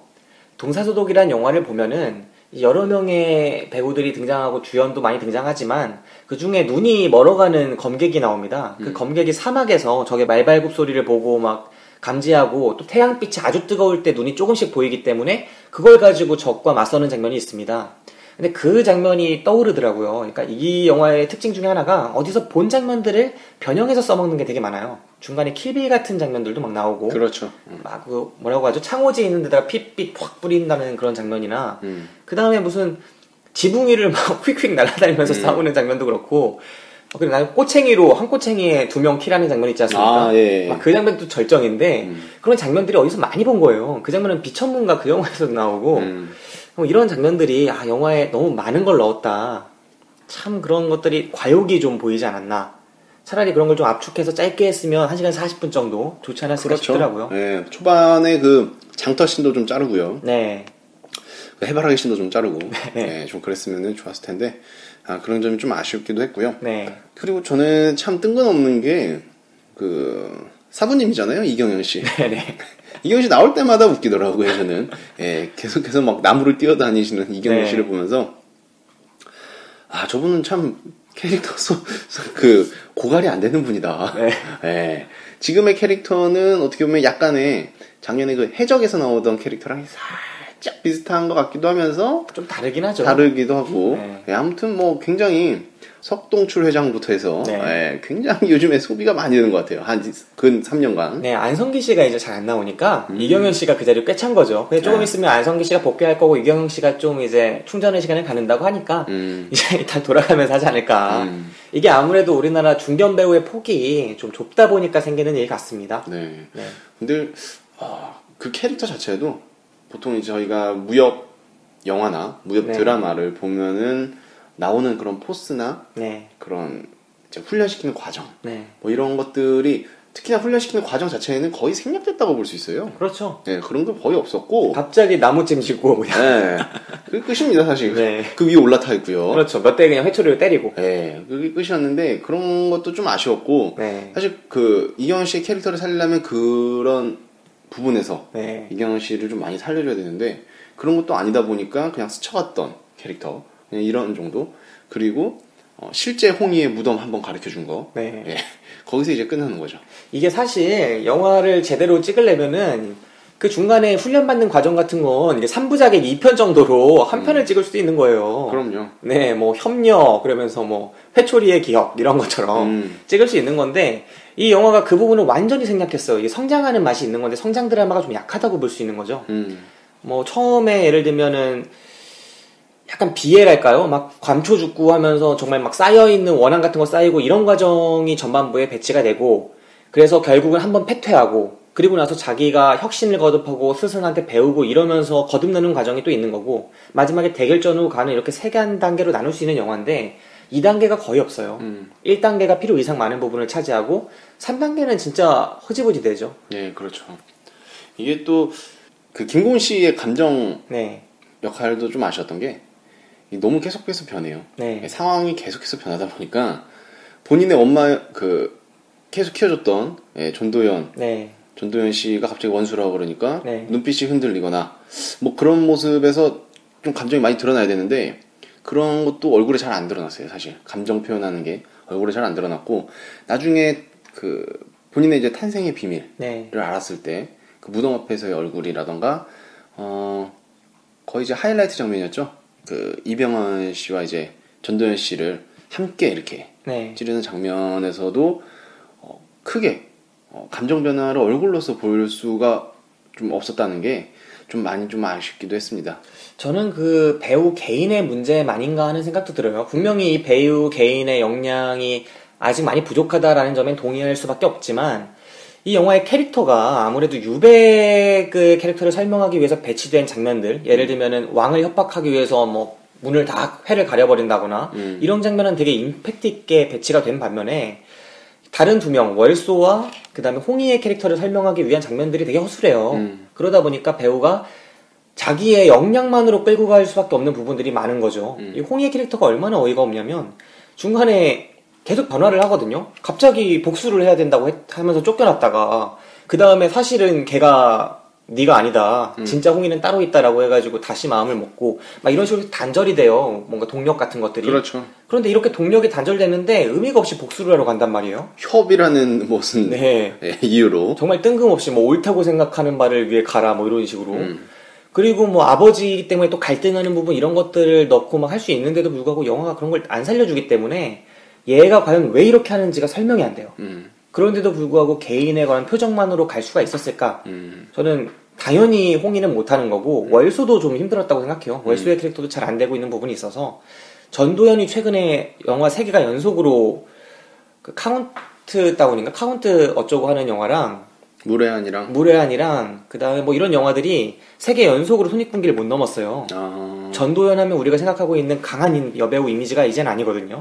Speaker 1: 동사소독이라는 영화를 보면은 여러 명의 배우들이 등장하고 주연도 많이 등장하지만 그 중에 눈이 멀어가는 검객이 나옵니다. 그 검객이 사막에서 적의 말발굽 소리를 보고 막 감지하고 또 태양빛이 아주 뜨거울 때 눈이 조금씩 보이기 때문에 그걸 가지고 적과 맞서는 장면이 있습니다. 근데 그 장면이 떠오르더라고요. 그러니까 이 영화의 특징 중에 하나가 어디서 본 장면들을 변형해서 써먹는 게 되게 많아요. 중간에 킬빌 같은 장면들도 막 나오고.
Speaker 2: 그렇죠.
Speaker 1: 막 그 뭐라고 하죠? 창호지 있는 데다가 핏빛 확 뿌린다는 그런 장면이나 그 다음에 무슨 지붕 위를 막 휙휙 날아다니면서 싸우는 장면도 그렇고 그리고 나는 꼬챙이로 한 꼬챙이에 2명 킬하는 장면 있지 않습니까?
Speaker 2: 예.
Speaker 1: 막 그 장면도 절정인데 그런 장면들이 어디서 많이 본 거예요. 그 장면은 비천문가 그 영화에서도 나오고 이런 장면들이 영화에 너무 많은 걸 넣었다. 참 그런 것들이 과욕이 좀 보이지 않았나. 차라리 그런 걸 좀 압축해서 짧게 했으면 1시간 40분 정도 좋지 않았을까
Speaker 2: 그렇죠.
Speaker 1: 싶더라고요.
Speaker 2: 네, 초반에 그 장터 씬도 좀 자르고요.
Speaker 1: 네.
Speaker 2: 그 해바라기 씬도 좀 자르고
Speaker 1: 네.
Speaker 2: 네, 좀 그랬으면 좋았을 텐데 그런 점이 좀 아쉽기도 했고요.
Speaker 1: 네.
Speaker 2: 그리고 저는 참 뜬금없는 게 그 사부님이잖아요, 이경영 씨.
Speaker 1: 네네.
Speaker 2: 이경영 씨 나올 때마다 웃기더라고요, 저는. 예, 계속해서 막 나무를 뛰어다니시는 이경영
Speaker 1: 네.
Speaker 2: 씨를 보면서 저분은 참 캐릭터 그 고갈이 안 되는 분이다.
Speaker 1: 네.
Speaker 2: 예. 지금의 캐릭터는 어떻게 보면 약간의 작년에 그 해적에서 나오던 캐릭터랑 살짝 비슷한 것 같기도 하면서
Speaker 1: 좀 다르긴 하죠.
Speaker 2: 다르기도 하고.
Speaker 1: 네.
Speaker 2: 예, 아무튼 뭐 굉장히 석동출 회장부터 해서
Speaker 1: 네.
Speaker 2: 예, 굉장히 요즘에 소비가 많이 되는 것 같아요. 한 근 3년간.
Speaker 1: 네, 안성기 씨가 이제 잘 안 나오니까 이경영 씨가 그 자리를 꿰찬 거죠. 근데 조금
Speaker 2: 네.
Speaker 1: 있으면 안성기 씨가 복귀할 거고 이경영 씨가 좀 이제 충전의 시간을 갖는다고 하니까
Speaker 2: 음.
Speaker 1: 이제 다 돌아가면서 하지 않을까. 이게 아무래도 우리나라 중견 배우의 폭이 좀 좁다 보니까 생기는 일 같습니다.
Speaker 2: 네.
Speaker 1: 네.
Speaker 2: 근데 그 캐릭터 자체도 보통 이제 저희가 무협 영화나 무협
Speaker 1: 네.
Speaker 2: 드라마를 보면은 나오는 그런 포스나
Speaker 1: 네.
Speaker 2: 그런 이제 훈련시키는 과정
Speaker 1: 네.
Speaker 2: 뭐 이런 것들이 특히나 훈련시키는 과정 자체에는 거의 생략됐다고 볼 수 있어요.
Speaker 1: 그렇죠.
Speaker 2: 네, 그런 거 거의 없었고.
Speaker 1: 갑자기 나무찜 짓고 그냥.
Speaker 2: 네. 그게 끝입니다, 사실.
Speaker 1: 네.
Speaker 2: 그 위에 올라타 있고요.
Speaker 1: 그렇죠. 몇 대 그냥 회초리를 때리고.
Speaker 2: 네, 그게 끝이었는데 그런 것도 좀 아쉬웠고.
Speaker 1: 네.
Speaker 2: 사실 그 이경원 씨의 캐릭터를 살리려면 그런 부분에서
Speaker 1: 네.
Speaker 2: 이경원 씨를 좀 많이 살려줘야 되는데 그런 것도 아니다 보니까 그냥 스쳐갔던 캐릭터 그냥 이런 정도. 그리고 실제 홍이의 무덤 한번 가르쳐 준 거.
Speaker 1: 네.
Speaker 2: 예, 거기서 이제 끝나는 거죠.
Speaker 1: 이게 사실 영화를 제대로 찍으려면은 그 중간에 훈련받는 과정 같은 건 이게 3부작의 2편 정도로 한 편을 찍을 수도 있는 거예요.
Speaker 2: 그럼요.
Speaker 1: 네, 뭐 협력 그러면서 뭐 회초리의 기억 이런 것처럼 찍을 수 있는 건데 이 영화가 그 부분을 완전히 생략했어요. 이게 성장하는 맛이 있는 건데 성장 드라마가 좀 약하다고 볼 수 있는 거죠. 뭐 처음에 예를 들면은 약간 비애랄까요? 막 감초 죽고 하면서 정말 막 쌓여있는 원한 같은 거 쌓이고 이런 과정이 전반부에 배치가 되고 그래서 결국은 한번 패퇴하고 그리고 나서 자기가 혁신을 거듭하고 스승한테 배우고 이러면서 거듭나는 과정이 또 있는 거고 마지막에 대결전으로 가는 이렇게 세 단계로 나눌 수 있는 영화인데 2단계가 거의 없어요. 1단계가 필요 이상 많은 부분을 차지하고 3단계는 진짜 허지부지 되죠.
Speaker 2: 네, 그렇죠. 이게 또 그 김고은 씨의 감정
Speaker 1: 네.
Speaker 2: 역할도 좀 아쉬웠던 게 너무 계속해서 변해요.
Speaker 1: 네.
Speaker 2: 상황이 계속해서 변하다 보니까 본인의 엄마 그 계속 키워줬던 전도연
Speaker 1: 네.
Speaker 2: 씨가 갑자기 원수라고 그러니까
Speaker 1: 네.
Speaker 2: 눈빛이 흔들리거나 뭐 그런 모습에서 좀 감정이 많이 드러나야 되는데 그런 것도 얼굴에 잘 안 드러났어요. 사실 감정 표현하는 게 얼굴에 잘 안 드러났고 나중에 그 본인의 이제 탄생의 비밀을
Speaker 1: 네.
Speaker 2: 알았을 때 그 무덤 앞에서의 얼굴이라던가 거의 이제 하이라이트 장면이었죠. 그 이병헌 씨와 이제 전도연 씨를 함께 이렇게
Speaker 1: 네.
Speaker 2: 찌르는 장면에서도 크게 감정 변화를 얼굴로서 보일 수가 좀 없었다는 게 좀 많이 좀 아쉽기도 했습니다.
Speaker 1: 저는 그 배우 개인의 문제만인가 하는 생각도 들어요. 분명히 이 배우 개인의 역량이 아직 많이 부족하다라는 점엔 동의할 수밖에 없지만 이 영화의 캐릭터가 아무래도 유백의 캐릭터를 설명하기 위해서 배치된 장면들 예를 들면은 왕을 협박하기 위해서 뭐 문을 다 회를 가려버린다거나 이런 장면은 되게 임팩트 있게 배치가 된 반면에 다른 두 명 월소와 그 다음에 홍이의 캐릭터를 설명하기 위한 장면들이 되게 허술해요. 그러다 보니까 배우가 자기의 역량만으로 끌고 갈 수밖에 없는 부분들이 많은 거죠. 이 홍이의 캐릭터가 얼마나 어이가 없냐면 중간에 계속 변화를 하거든요. 갑자기 복수를 해야 된다고 하면서 쫓겨났다가 그 다음에 사실은 걔가 네가 아니다. 진짜 홍이는 따로 있다라고 해가지고 다시 마음을 먹고 막 이런 식으로 단절이 돼요. 뭔가 동력 같은 것들이.
Speaker 2: 그렇죠.
Speaker 1: 그런데 이렇게 동력이 단절되는데 의미가 없이 복수를 하러 간단 말이에요.
Speaker 2: 협이라는 무슨
Speaker 1: 네.
Speaker 2: 이유로
Speaker 1: 정말 뜬금없이 뭐 옳다고 생각하는 바를 위해 가라 뭐 이런 식으로. 그리고 뭐 아버지이기 때문에 또 갈등하는 부분 이런 것들을 넣고 막 할 수 있는데도 불구하고 영화가 그런 걸 안 살려주기 때문에 얘가 과연 왜 이렇게 하는지가 설명이 안 돼요. 그런데도 불구하고 개인에 관한 표정만으로 갈 수가 있었을까? 저는 당연히 홍이는 못하는 거고 월소도 좀 힘들었다고 생각해요. 월소의 캐릭터도 잘 안 되고 있는 부분이 있어서 전도연이 최근에 영화 3개가 연속으로 그 카운트 다운인가? 카운트 어쩌고 하는 영화랑
Speaker 2: 무례한이랑
Speaker 1: 그 다음에 뭐 이런 영화들이 3개 연속으로 손익분기를 못 넘었어요. 전도연 하면 우리가 생각하고 있는 강한 여배우 이미지가 이젠 아니거든요.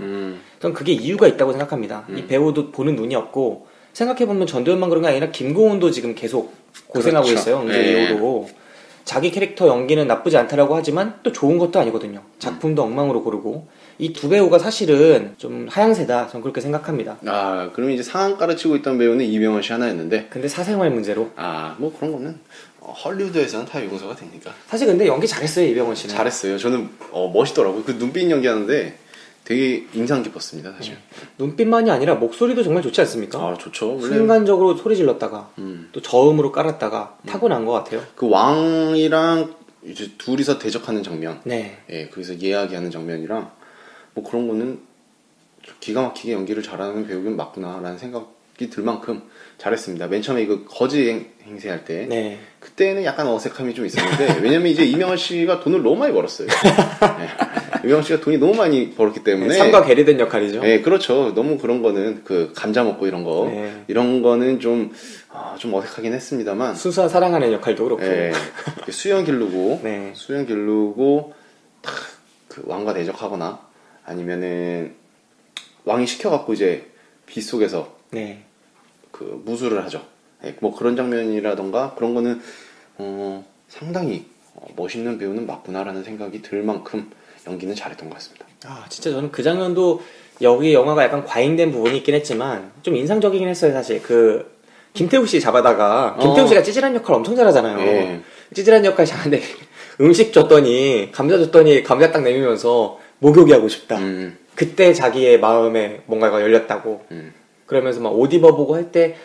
Speaker 1: 전 그게 이유가 있다고 생각합니다. 이 배우도 보는 눈이 없고, 생각해보면 전도연만 그런 게 아니라 김고은도 지금 계속 고생하고
Speaker 2: 그렇죠.
Speaker 1: 있어요. 응조
Speaker 2: 예.
Speaker 1: 이후로. 자기 캐릭터 연기는 나쁘지 않다라고 하지만 또 좋은 것도 아니거든요. 작품도 엉망으로 고르고. 이 두 배우가 사실은 좀 하향세다. 전 그렇게 생각합니다.
Speaker 2: 아, 그러면 이제 상한가를 치고 있던 배우는 이병헌 씨 하나였는데,
Speaker 1: 근데 사생활 문제로.
Speaker 2: 아, 뭐 그런 거는 헐리우드에서는 다 용서가 되니까.
Speaker 1: 사실 근데 연기 잘했어요, 이병헌 씨는.
Speaker 2: 잘했어요. 저는 멋있더라고요. 그 눈빛 연기하는데 되게 인상 깊었습니다, 사실.
Speaker 1: 눈빛만이 아니라 목소리도 정말 좋지 않습니까?
Speaker 2: 아, 좋죠. 원래
Speaker 1: 순간적으로 소리 질렀다가 또 저음으로 깔았다가 타고난 것 같아요.
Speaker 2: 그 왕이랑 이제 둘이서 대적하는 장면,
Speaker 1: 네.
Speaker 2: 예, 거기서 이야기하는 장면이랑 뭐 그런 거는 기가 막히게 연기를 잘하는 배우긴 맞구나라는 생각이 들 만큼 잘했습니다. 맨 처음에 이거 거지 행세할 때,
Speaker 1: 네.
Speaker 2: 그때는 약간 어색함이 좀 있었는데, 왜냐면 이제 이명헌 씨가 돈을 너무 많이 벌었어요. 예. 이명헌 씨가 돈이 너무 많이 벌었기 때문에.
Speaker 1: 삶과 괴리된 역할이죠.
Speaker 2: 네, 그렇죠. 너무 그런 거는 그 감자 먹고 이런 거,
Speaker 1: 네.
Speaker 2: 이런 거는 좀 어색하긴 했습니다만.
Speaker 1: 순수한 사랑하는 역할도 그렇고.
Speaker 2: 예, 수영 기르고,
Speaker 1: 네.
Speaker 2: 수영 기르고 탁 그 왕과 대적하거나 아니면은 왕이 시켜갖고 이제 빗속에서
Speaker 1: 네.
Speaker 2: 그 무술을 하죠. 예, 뭐 그런 장면이라던가 그런 거는 상당히 멋있는 배우는 맞구나라는 생각이 들 만큼 연기는 잘했던 것 같습니다.
Speaker 1: 아, 진짜 저는 그 장면도 여기 영화가 약간 과잉된 부분이 있긴 했지만 좀 인상적이긴 했어요, 사실. 그 김태우 씨 잡아다가 김태우 씨가 찌질한 역할 엄청 잘하잖아요.
Speaker 2: 예.
Speaker 1: 찌질한 역할 잘하는데 음식 줬더니 감자 줬더니 감자 딱 내밀면서 목욕이 하고 싶다. 그때 자기의 마음에 뭔가가 열렸다고. 그러면서 막 옷 입어보고 할 때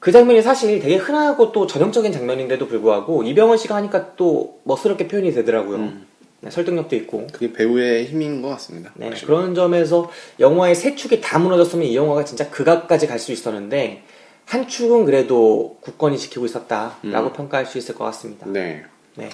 Speaker 1: 그 장면이 사실 되게 흔하고 또 전형적인 장면인데도 불구하고 이병헌 씨가 하니까 또 멋스럽게 표현이 되더라고요. 네, 설득력도 있고.
Speaker 2: 그게 배우의 힘인 것 같습니다.
Speaker 1: 네,
Speaker 2: 확실히.
Speaker 1: 그런 점에서 영화의 세 축이 다 무너졌으면 이 영화가 진짜 극악까지 갈 수 있었는데 한 축은 그래도 굳건히 지키고 있었다라고 평가할 수 있을 것 같습니다.
Speaker 2: 네.
Speaker 1: 네.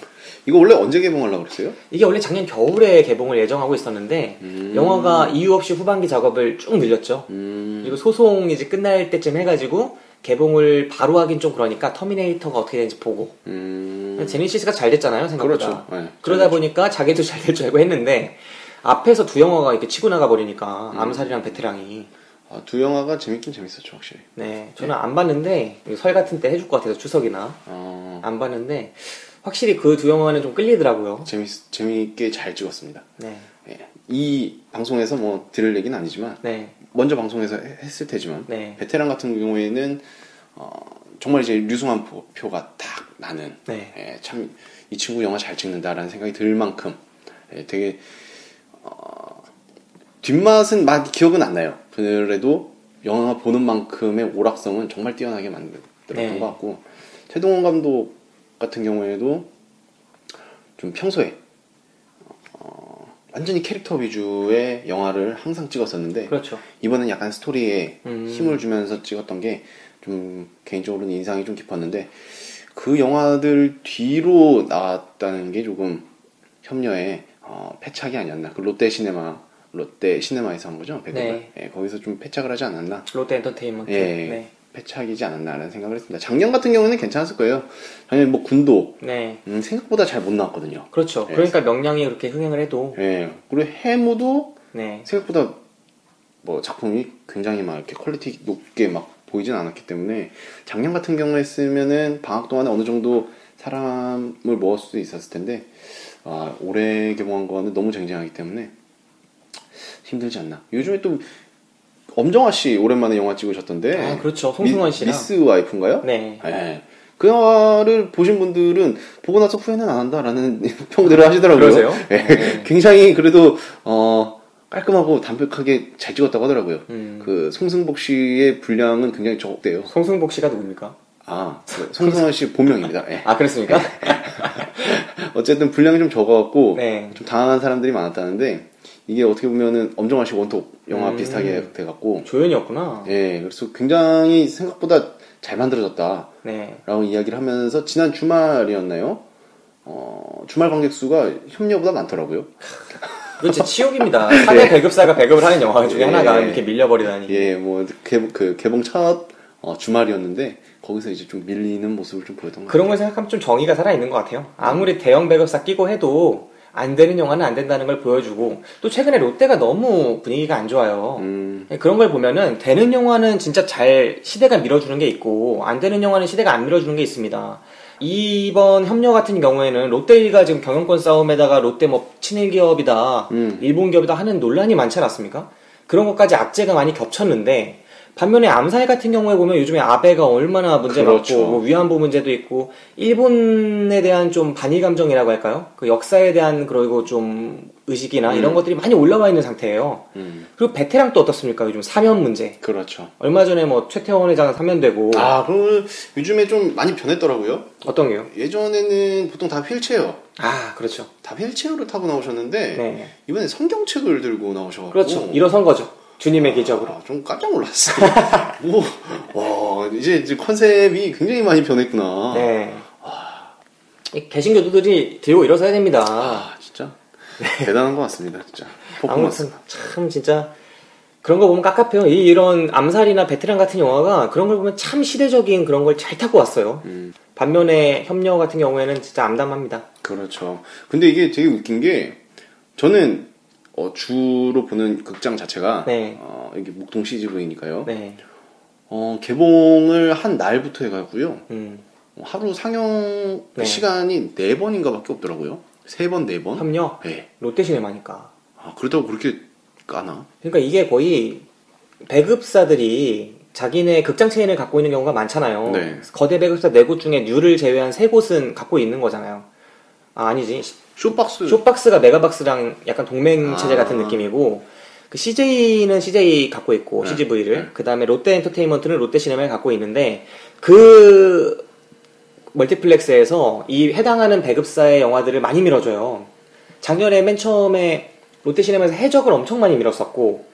Speaker 2: 이거 원래 언제 개봉하려고 그랬어요?
Speaker 1: 이게 원래 작년 겨울에 개봉을 예정하고 있었는데 영화가 이유 없이 후반기 작업을 쭉 늘렸죠. 그리고 소송이 이제 끝날 때쯤 해가지고 개봉을 바로 하긴 좀 그러니까 터미네이터가 어떻게 되는지 보고 제니시스가 잘 됐잖아요, 생각보다.
Speaker 2: 그렇죠. 네,
Speaker 1: 그러다 보니까 자기도 잘 될 줄 알고 했는데 앞에서 두 영화가 이렇게 치고 나가 버리니까 암살이랑 베테랑이.
Speaker 2: 아, 두 영화가 재밌긴 재밌었죠, 확실히.
Speaker 1: 네, 저는 안 봤는데 설 같은 때 해줄 것 같아서 추석이나 안 봤는데 확실히 그 두 영화는 좀 끌리더라고요.
Speaker 2: 재밌게 잘 찍었습니다.
Speaker 1: 네,
Speaker 2: 예. 이 방송에서 뭐 들을 얘기는 아니지만
Speaker 1: 네,
Speaker 2: 먼저 방송에서 했을 테지만
Speaker 1: 네.
Speaker 2: 베테랑 같은 경우에는 정말 이제 류승환 표가 딱 나는
Speaker 1: 네.
Speaker 2: 예, 참 이 친구 영화 잘 찍는다라는 생각이 들 만큼 예, 되게 뒷맛은 막 기억은 안 나요. 그래도 영화 보는 만큼의 오락성은 정말 뛰어나게 만들었던
Speaker 1: 네.
Speaker 2: 것 같고 최동원 감독 같은 경우에도 좀 평소에 완전히 캐릭터 위주의 영화를 항상 찍었었는데
Speaker 1: 그렇죠.
Speaker 2: 이번엔 약간 스토리에 힘을 주면서 찍었던 게 좀 개인적으로는 인상이 좀 깊었는데 그 영화들 뒤로 나왔다는 게 조금 협녀의 패착이 아니었나. 그 롯데 시네마에서 한 거죠? 배급을.
Speaker 1: 네.
Speaker 2: 예, 거기서 좀 패착을 하지 않았나.
Speaker 1: 롯데 엔터테인먼트.
Speaker 2: 예,
Speaker 1: 네.
Speaker 2: 패착이지 않았나라는 생각을 했습니다. 작년 같은 경우는 괜찮았을 거예요. 작년 뭐 군도
Speaker 1: 네.
Speaker 2: 생각보다 잘 못 나왔거든요.
Speaker 1: 그렇죠.
Speaker 2: 예.
Speaker 1: 그러니까 명량이 그렇게 흥행을 해도
Speaker 2: 예, 그리고 해무도
Speaker 1: 네.
Speaker 2: 생각보다 뭐 작품이 굉장히 막 이렇게 퀄리티 높게 막 보이진 않았기 때문에 작년 같은 경우에 쓰면은 방학 동안에 어느 정도 사람을 모을 수 있었을 텐데 올해 개봉한 거는 너무 쟁쟁하기 때문에 힘들지 않나. 요즘에 또 엄정화 씨 오랜만에 영화 찍으셨던데.
Speaker 1: 아, 그렇죠. 송승헌 씨랑.
Speaker 2: 미스 와이프인가요?
Speaker 1: 네.
Speaker 2: 예. 그 영화를 보신 분들은 보고 나서 후회는 안 한다라는 평들을 하시더라고요.
Speaker 1: 그러세요?
Speaker 2: 예.
Speaker 1: 네.
Speaker 2: 굉장히 그래도 깔끔하고 담백하게 잘 찍었다고 하더라고요. 그 송승복 씨의 분량은 굉장히 적대요.
Speaker 1: 송승복 씨가 누굽니까?
Speaker 2: 송승헌 씨 본명입니다. 예.
Speaker 1: 아, 그렇습니까?
Speaker 2: 어쨌든 분량이 좀 적어갖고
Speaker 1: 네.
Speaker 2: 좀 당황한 사람들이 많았다는데 이게 어떻게 보면은 엄정화 씨 원톱 영화 비슷하게 돼갖고
Speaker 1: 조연이었구나.
Speaker 2: 예, 그래서 굉장히 생각보다 잘 만들어졌다.
Speaker 1: 네.
Speaker 2: 라고 이야기를 하면서 지난 주말이었나요? 주말 관객 수가 협녀보다 많더라고요.
Speaker 1: 이거 진짜 치욕입니다. 사내 배급사가 배급을 하는 영화 중에
Speaker 2: 예.
Speaker 1: 하나가 이렇게 밀려버리다니.
Speaker 2: 예, 뭐 개봉 첫 주말이었는데 거기서 이제 좀 밀리는 모습을 좀 보였던 것
Speaker 1: 그런
Speaker 2: 같아요.
Speaker 1: 걸 생각하면 좀 정의가 살아있는 것 같아요. 아무리 대형 배급사 끼고 해도 안 되는 영화는 안 된다는 걸 보여주고, 또 최근에 롯데가 너무 분위기가 안 좋아요. 그런 걸 보면은 되는 영화는 진짜 잘 시대가 밀어주는 게 있고 안 되는 영화는 시대가 안 밀어주는 게 있습니다. 이번 협력 같은 경우에는 롯데가 지금 경영권 싸움에다가 롯데 뭐 친일 기업이다, 일본 기업이다 하는 논란이 많지 않았습니까? 그런 것까지 악재가 많이 겹쳤는데, 반면에 암살 같은 경우에 보면 요즘에 아베가 얼마나 문제
Speaker 2: 그렇죠.
Speaker 1: 많고, 뭐 위안부 문제도 있고, 일본에 대한 좀 반일 감정이라고 할까요? 그 역사에 대한 그리고 좀 의식이나 이런 것들이 많이 올라와 있는 상태예요. 그리고 베테랑 또 어떻습니까? 요즘 사면 문제.
Speaker 2: 그렇죠.
Speaker 1: 얼마 전에 뭐 최태원 회장 사면되고.
Speaker 2: 그럼 요즘에 좀 많이 변했더라고요.
Speaker 1: 어떤 게요?
Speaker 2: 예전에는 보통 다 휠체어.
Speaker 1: 그렇죠.
Speaker 2: 다 휠체어를 타고 나오셨는데
Speaker 1: 네.
Speaker 2: 이번에 성경책을 들고 나오셔가지고.
Speaker 1: 그렇죠. 일어선 거죠. 주님의 기적으로.
Speaker 2: 좀 깜짝 놀랐어요. 와, 이제 컨셉이 굉장히 많이 변했구나.
Speaker 1: 네. 이 개신교도들이 들고 일어서야 됩니다.
Speaker 2: 진짜 대단한 것 같습니다. 진짜.
Speaker 1: 아무튼 참 진짜 그런 거 보면 깝깝해요. 이런 암살이나 베테랑 같은 영화가 그런 걸 보면 참 시대적인 그런 걸 잘 타고 왔어요. 반면에 협력 같은 경우에는 진짜 암담합니다.
Speaker 2: 그렇죠. 근데 이게 되게 웃긴 게 저는 주로 보는 극장 자체가
Speaker 1: 네.
Speaker 2: 이게 목동 CGV니까요.
Speaker 1: 네.
Speaker 2: 개봉을 한 날부터 해가고요. 하루 상영
Speaker 1: 네.
Speaker 2: 시간이 4번인가밖에 없더라고요. 3번, 4번.
Speaker 1: 협력?
Speaker 2: 네.
Speaker 1: 롯데시네마니까.
Speaker 2: 그렇다고 그렇게 까나?
Speaker 1: 그러니까 이게 거의 배급사들이 자기네 극장 체인을 갖고 있는 경우가 많잖아요.
Speaker 2: 네.
Speaker 1: 거대 배급사 4곳 중에 뉴를 제외한 3곳은 갖고 있는 거잖아요. 아니지. 쇼박스가 메가박스랑 약간 동맹 체제 같은 느낌이고, 그 CJ는 CJ 갖고 있고,
Speaker 2: 네.
Speaker 1: CGV를.
Speaker 2: 네.
Speaker 1: 그 다음에 롯데 엔터테인먼트는 롯데 시네마를 갖고 있는데, 그 멀티플렉스에서 이 해당하는 배급사의 영화들을 많이 밀어줘요. 작년에 맨 처음에 롯데 시네마에서 해적을 엄청 많이 밀었었고,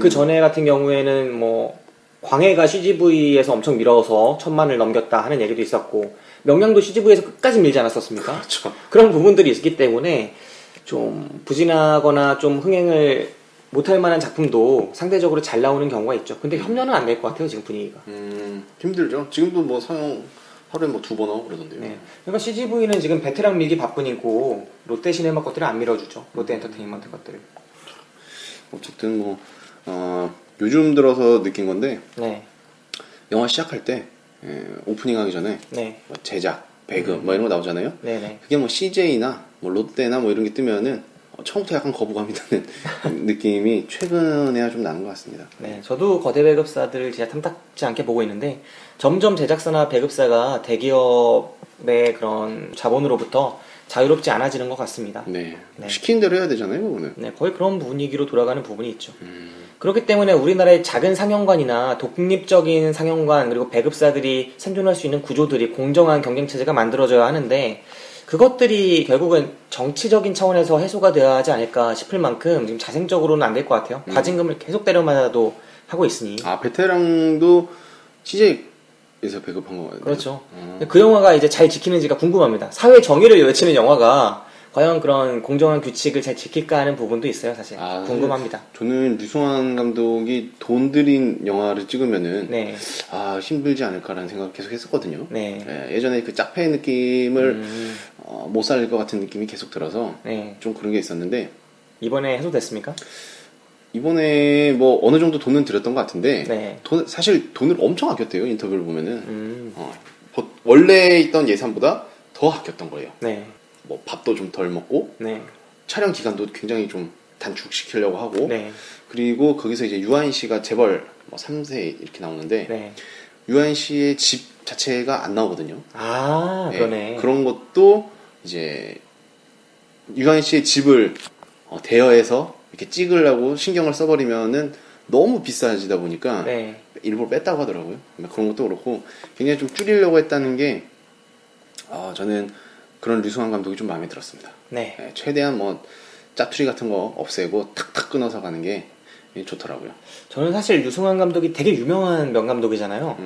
Speaker 1: 그 전에 같은 경우에는 뭐, 광해가 CGV에서 엄청 밀어서 1000만을 넘겼다 하는 얘기도 있었고, 명량도 CGV에서 끝까지 밀지 않았었습니까?
Speaker 2: 그렇죠.
Speaker 1: 그런 부분들이 있기 때문에 좀 부진하거나 좀 흥행을 못할 만한 작품도 상대적으로 잘 나오는 경우가 있죠. 근데 협력은 안 될 것 같아요, 지금 분위기가.
Speaker 2: 힘들죠. 지금도 뭐 상영 하루에 뭐 2번 하고 그러던데요.
Speaker 1: 네. 그러니까 CGV는 지금 베테랑 밀기 바쁘니고 롯데 시네마 것들을 안 밀어주죠. 롯데 엔터테인먼트 것들을.
Speaker 2: 어쨌든 뭐 요즘 들어서 느낀 건데
Speaker 1: 네.
Speaker 2: 영화 시작할 때 오프닝 하기 전에
Speaker 1: 네.
Speaker 2: 뭐 제작, 배급 뭐 이런 거 나오잖아요.
Speaker 1: 네네.
Speaker 2: 그게 뭐 CJ나 뭐 롯데나 뭐 이런 게 뜨면은 처음부터 약간 거부감이 드는 느낌이 최근에야 좀 나는 것 같습니다.
Speaker 1: 네, 저도 거대 배급사들을 진짜 탐탁지 않게 보고 있는데 점점 제작사나 배급사가 대기업의 그런 자본으로부터 자유롭지 않아지는 것 같습니다.
Speaker 2: 네.
Speaker 1: 네.
Speaker 2: 시키는 대로 해야 되잖아요, 그거는.
Speaker 1: 네, 거의 그런 분위기로 돌아가는 부분이 있죠. 그렇기 때문에 우리나라의 작은 상영관이나 독립적인 상영관 그리고 배급사들이 생존할 수 있는 구조들이 공정한 경쟁체제가 만들어져야 하는데 그것들이 결국은 정치적인 차원에서 해소가 되어야 하지 않을까 싶을 만큼 지금 자생적으로는 안 될 것 같아요. 과징금을 계속 때려맞아도 하고 있으니.
Speaker 2: 베테랑도 CJ에서 배급한 거 같아요.
Speaker 1: 그렇죠. 그 영화가 이제 잘 지키는지가 궁금합니다. 사회 정의를 외치는 영화가 과연 그런 공정한 규칙을 잘 지킬까 하는 부분도 있어요, 사실. 궁금합니다.
Speaker 2: 저는 류승환 감독이 돈 들인 영화를 찍으면은
Speaker 1: 네.
Speaker 2: 힘들지 않을까라는 생각을 계속 했었거든요.
Speaker 1: 네.
Speaker 2: 예전에 그 짝패 느낌을 못 살릴 것 같은 느낌이 계속 들어서
Speaker 1: 네.
Speaker 2: 좀 그런 게 있었는데
Speaker 1: 이번에 해소됐습니까?
Speaker 2: 이번에 뭐 어느 정도 돈은 들였던 것 같은데
Speaker 1: 네.
Speaker 2: 사실 돈을 엄청 아꼈대요. 인터뷰를 보면은 원래 있던 예산보다 더 아꼈던 거예요.
Speaker 1: 네.
Speaker 2: 뭐 밥도 좀 덜 먹고
Speaker 1: 네.
Speaker 2: 촬영 기간도 굉장히 좀 단축시키려고 하고
Speaker 1: 네.
Speaker 2: 그리고 거기서 이제 유한 씨가 재벌 뭐 3세 이렇게 나오는데
Speaker 1: 네.
Speaker 2: 유한 씨의 집 자체가 안 나오거든요.
Speaker 1: 그러네.
Speaker 2: 그런 것도 이제 유한 씨의 집을 대여해서 이렇게 찍으려고 신경을 써버리면은 너무 비싸지다 보니까
Speaker 1: 네.
Speaker 2: 일부러 뺐다고 하더라고요. 그런 것도 그렇고 굉장히 좀 줄이려고 했다는 게 저는 그런 류승환 감독이 좀 마음에 들었습니다.
Speaker 1: 네.
Speaker 2: 최대한 뭐 짜투리 같은 거 없애고 탁탁 끊어서 가는 게 좋더라고요.
Speaker 1: 저는 사실 류승환 감독이 되게 유명한 명감독이잖아요.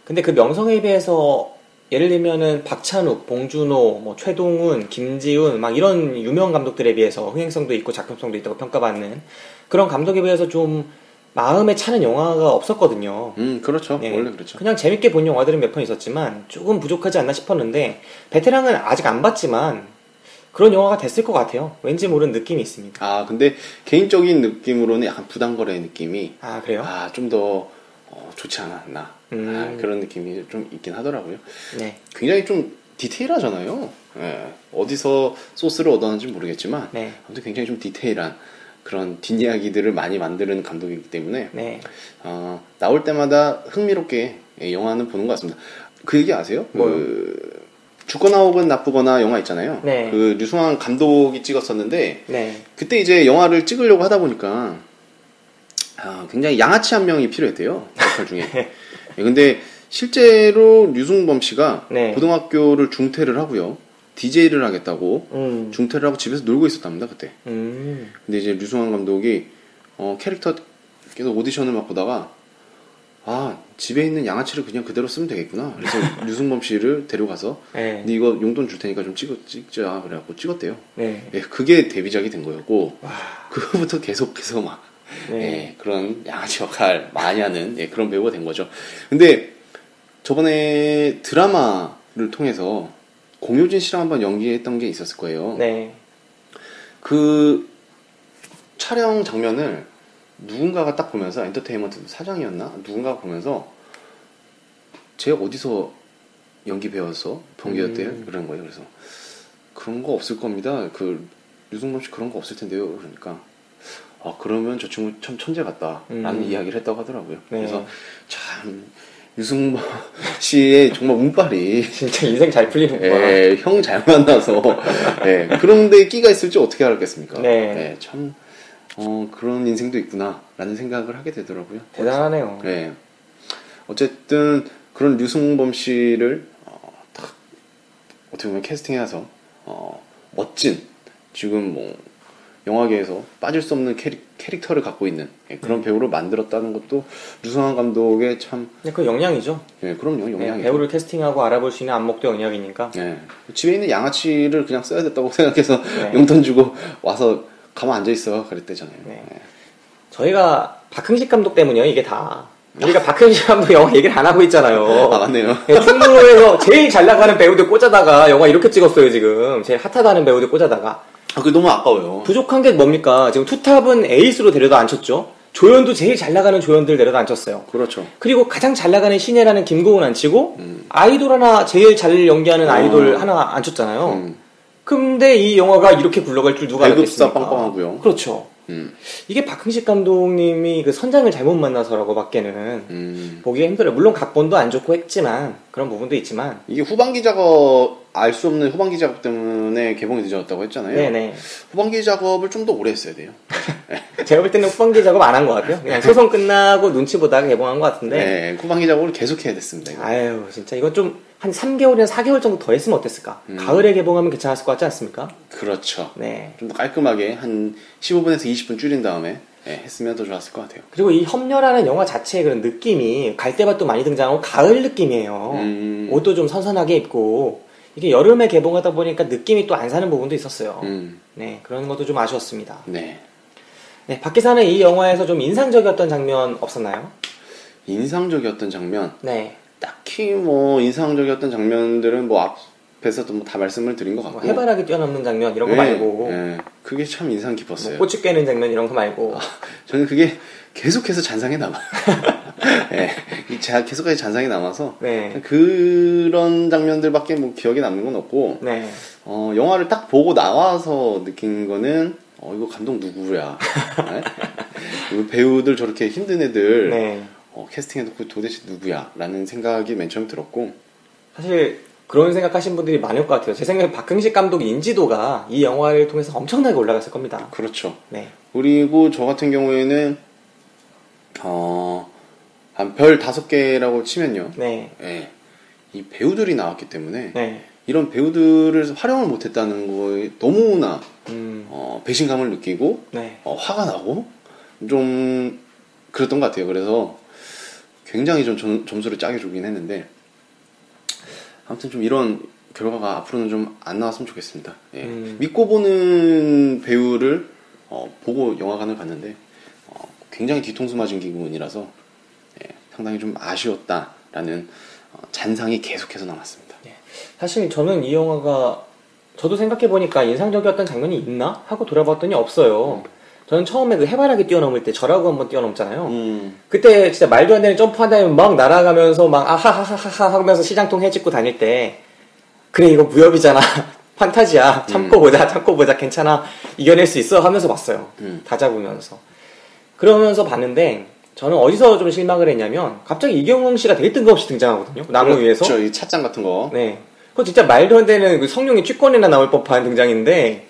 Speaker 1: 근데 그 명성에 비해서 예를 들면은 박찬욱, 봉준호, 뭐 최동훈, 김지훈 막 이런 유명 감독들에 비해서 흥행성도 있고 작품성도 있다고 평가받는 그런 감독에 비해서 좀 마음에 차는 영화가 없었거든요.
Speaker 2: 그렇죠.
Speaker 1: 네.
Speaker 2: 원래 그렇죠.
Speaker 1: 그냥 재밌게 본 영화들은 몇 편 있었지만 조금 부족하지 않나 싶었는데 베테랑은 아직 안 봤지만 그런 영화가 됐을 것 같아요. 왠지 모르는 느낌이 있습니다.
Speaker 2: 아, 근데 개인적인 느낌으로는 약간 부당거래 느낌이
Speaker 1: 아, 그래요?
Speaker 2: 좀 더 좋지 않았나. 그런 느낌이 좀 있긴 하더라고요.
Speaker 1: 네.
Speaker 2: 굉장히 좀 디테일하잖아요. 예, 어디서 소스를 얻었는지 모르겠지만
Speaker 1: 네.
Speaker 2: 아무튼 굉장히 좀 디테일한 그런 뒷이야기들을 많이 만드는 감독이기 때문에
Speaker 1: 네.
Speaker 2: 나올 때마다 흥미롭게 영화는 보는 것 같습니다. 그 얘기 아세요? 죽거나 혹은 나쁘거나 영화 있잖아요.
Speaker 1: 네.
Speaker 2: 그 류승환 감독이 찍었었는데
Speaker 1: 네.
Speaker 2: 그때 이제 영화를 찍으려고 하다 보니까 굉장히 양아치 한 명이 필요했대요. 역할 중에. 예, 근데 실제로 류승범 씨가
Speaker 1: 네.
Speaker 2: 고등학교를 중퇴를 하고요. DJ를 하겠다고 중퇴를 하고 집에서 놀고 있었답니다. 그때. 근데 이제 류승환 감독이 캐릭터 계속 오디션을 막 보다가 집에 있는 양아치를 그냥 그대로 쓰면 되겠구나. 그래서 류승범 씨를 데려가서
Speaker 1: 네.
Speaker 2: 근데 이거 용돈 줄 테니까 좀 찍자 그래갖고 찍었대요.
Speaker 1: 네.
Speaker 2: 예, 그게 데뷔작이 된 거였고
Speaker 1: 와.
Speaker 2: 그거부터 계속해서 막
Speaker 1: 네.
Speaker 2: 예, 그런 양아치 역할 많이 하는 그런 배우가 된 거죠. 근데 저번에 드라마를 통해서 공효진 씨랑 한번 연기했던 게 있었을 거예요.
Speaker 1: 네.
Speaker 2: 그 촬영 장면을 누군가가 딱 보면서 엔터테인먼트 사장이었나? 누군가가 보면서 쟤 어디서 연기 배워서 동기였대요? 그런 거예요. 그래서 그런 거 없을 겁니다. 그 류승범 씨 그런 거 없을 텐데요. 그러니까 그러면 저 친구 참 천재 같다 라는 이야기를 했다고 하더라고요.
Speaker 1: 네.
Speaker 2: 그래서 참 류승범 씨의 정말 운빨이
Speaker 1: 진짜 인생 잘 풀리는구나.
Speaker 2: 형 잘 만나서 그런데 끼가 있을지 어떻게 알았겠습니까?
Speaker 1: 네.
Speaker 2: 참 그런 인생도 있구나 라는 생각을 하게 되더라고요.
Speaker 1: 대단하네요.
Speaker 2: 네. 어쨌든 그런 류승범 씨를 딱 어떻게 보면 캐스팅해서 멋진 지금 뭐 영화계에서 빠질 수 없는 캐릭터를 갖고 있는 그런 배우를 만들었다는 것도 류승환 감독의 참
Speaker 1: 그 영향이죠.
Speaker 2: 그럼요. 영향이죠.
Speaker 1: 배우를 캐스팅하고 알아볼 수 있는 안목도 영향이니까.
Speaker 2: 집에 있는 양아치를 그냥 써야 됐다고 생각해서
Speaker 1: 네.
Speaker 2: 용돈 주고 와서 가만 앉아있어 그랬대잖아요.
Speaker 1: 네. 저희가 박흥식 감독 때문이에요, 이게 다. 우리가 박흥식 감독 영화 얘기를 안 하고 있잖아요.
Speaker 2: 맞네요.
Speaker 1: 충무로에서 제일 잘 나가는 배우들 꽂아다가 영화 이렇게 찍었어요, 지금. 제일 핫하다는 배우들 꽂아다가.
Speaker 2: 그게 너무 아까워요.
Speaker 1: 부족한 게 뭡니까? 지금 투탑은 에이스로 데려다 앉혔죠. 조연도 제일 잘 나가는 조연들 데려다 앉혔어요.
Speaker 2: 그렇죠.
Speaker 1: 그리고 가장 잘 나가는 신예라는 김고은 앉히고 아이돌 하나 제일 잘 연기하는 아이돌 하나 앉혔잖아요. 근데 이 영화가 이렇게 굴러갈 줄 누가
Speaker 2: 배급사
Speaker 1: 알겠습니까?
Speaker 2: 빵빵하고요.
Speaker 1: 그렇죠. 이게 박흥식 감독님이 그 선장을 잘못 만나서라고 밖에는 보기가 힘들어요. 물론 각본도 안 좋고 했지만 그런 부분도 있지만
Speaker 2: 이게 후반기 작업 알 수 없는 후반기 작업 때문에 개봉이 늦어졌다고 했잖아요.
Speaker 1: 네네.
Speaker 2: 후반기 작업을 좀 더 오래 했어야 돼요.
Speaker 1: 제가 볼 때는 후반기 작업 안 한 것 같아요. 그냥 소송 끝나고 눈치 보다가 개봉한 것 같은데.
Speaker 2: 네, 후반기 작업을 계속 해야 됐습니다. 이거.
Speaker 1: 아유, 진짜 이건 좀 한 3개월이나 4개월 정도 더 했으면 어땠을까? 가을에 개봉하면 괜찮았을 것 같지 않습니까?
Speaker 2: 그렇죠.
Speaker 1: 네.
Speaker 2: 좀 더 깔끔하게 한 15분에서 20분 줄인 다음에 했으면 더 좋았을 것 같아요.
Speaker 1: 그리고 이 협렬하는 영화 자체의 그런 느낌이 갈대밭도 많이 등장하고 가을 느낌이에요. 옷도 좀 선선하게 입고 이게 여름에 개봉하다 보니까 느낌이 또 안 사는 부분도 있었어요. 네, 그런 것도 좀 아쉬웠습니다.
Speaker 2: 네.
Speaker 1: 네, 밖에서는 이 영화에서 좀 인상적이었던 장면 없었나요?
Speaker 2: 인상적이었던 장면.
Speaker 1: 네.
Speaker 2: 딱히 뭐 인상적이었던 장면들은 뭐 앞에서도 뭐 다 말씀을 드린 것 같고.
Speaker 1: 뭐 해바라기 뛰어넘는 장면 이런 거 말고.
Speaker 2: 네. 그게 참 인상 깊었어요.
Speaker 1: 뭐 꼬치 깨는 장면 이런 거 말고.
Speaker 2: 저는 그게 계속해서 잔상에 남아요. 네. 제가 계속해서 잔상에 남아서
Speaker 1: 네.
Speaker 2: 그런 장면들밖에 뭐 기억에 남는 건 없고.
Speaker 1: 네.
Speaker 2: 영화를 딱 보고 나와서 느낀 거는 이거 감독 누구야? 네? 이거 배우들 저렇게 힘든 애들
Speaker 1: 네.
Speaker 2: 캐스팅해놓고 도대체 누구야? 라는 생각이 맨 처음 들었고
Speaker 1: 사실 그런 생각하신 분들이 많을 것 같아요. 제 생각에 박흥식 감독 인지도가 이 영화를 통해서 엄청나게 올라갔을 겁니다.
Speaker 2: 그렇죠.
Speaker 1: 네.
Speaker 2: 그리고 저 같은 경우에는 한 별 5개라고 치면요.
Speaker 1: 네.
Speaker 2: 네. 이 배우들이 나왔기 때문에
Speaker 1: 네.
Speaker 2: 이런 배우들을 활용을 못했다는 거에 너무나 배신감을 느끼고
Speaker 1: 네.
Speaker 2: 화가 나고 좀 그랬던 것 같아요. 그래서 굉장히 좀 점수를 짜게 주긴 했는데 아무튼 좀 이런 결과가 앞으로는 좀 안 나왔으면 좋겠습니다. 예. 믿고 보는 배우를 보고 영화관을 갔는데 굉장히 뒤통수 맞은 기분이라서 상당히 좀 아쉬웠다라는 잔상이 계속해서 남았습니다.
Speaker 1: 사실 저는 이 영화가 저도 생각해보니까 인상적이었던 장면이 있나? 하고 돌아봤더니 없어요. 저는 처음에 그 해바라기 뛰어넘을 때 저라고 한번 뛰어넘잖아요. 그때 진짜 말도 안 되는 점프 한 다음에 막 날아가면서 막 아하하하하 하면서 시장통 해집고 다닐 때 그래 이거 무협이잖아. 판타지야. 참고 보자. 괜찮아. 이겨낼 수 있어. 하면서 봤어요. 다 잡으면서. 그러면서 봤는데 저는 어디서 좀 실망을 했냐면 갑자기 이경영 씨가 되게 뜬금없이 등장하거든요. 나무 위에서.
Speaker 2: 그렇죠. 이 찻잔 같은 거.
Speaker 1: 네. 그거 진짜 말도 안 되는 그 성룡의 취권이나 나올 법한 등장인데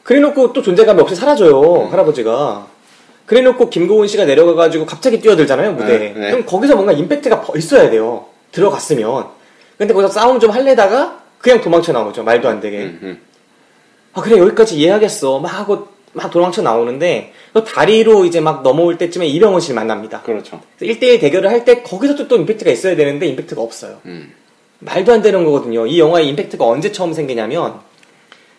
Speaker 1: 그래놓고 또 존재감이 없이 사라져요. 할아버지가. 그래놓고 김고은 씨가 내려가가지고 갑자기 뛰어들잖아요. 무대에.
Speaker 2: 네.
Speaker 1: 그럼 거기서 뭔가 임팩트가 있어야 돼요. 들어갔으면. 근데 거기서 싸움 좀 할래다가 그냥 도망쳐 나오죠. 말도 안 되게. 아 그래 여기까지 이해하겠어. 막 하고 막 도망쳐 나오는데 또 다리로 이제 막 넘어올 때쯤에 이병헌 씨를 만납니다.
Speaker 2: 그렇죠.
Speaker 1: 1대1 대결을 할 때 거기서 또 임팩트가 있어야 되는데 임팩트가 없어요. 말도 안 되는 거거든요. 이 영화의 임팩트가 언제 처음 생기냐면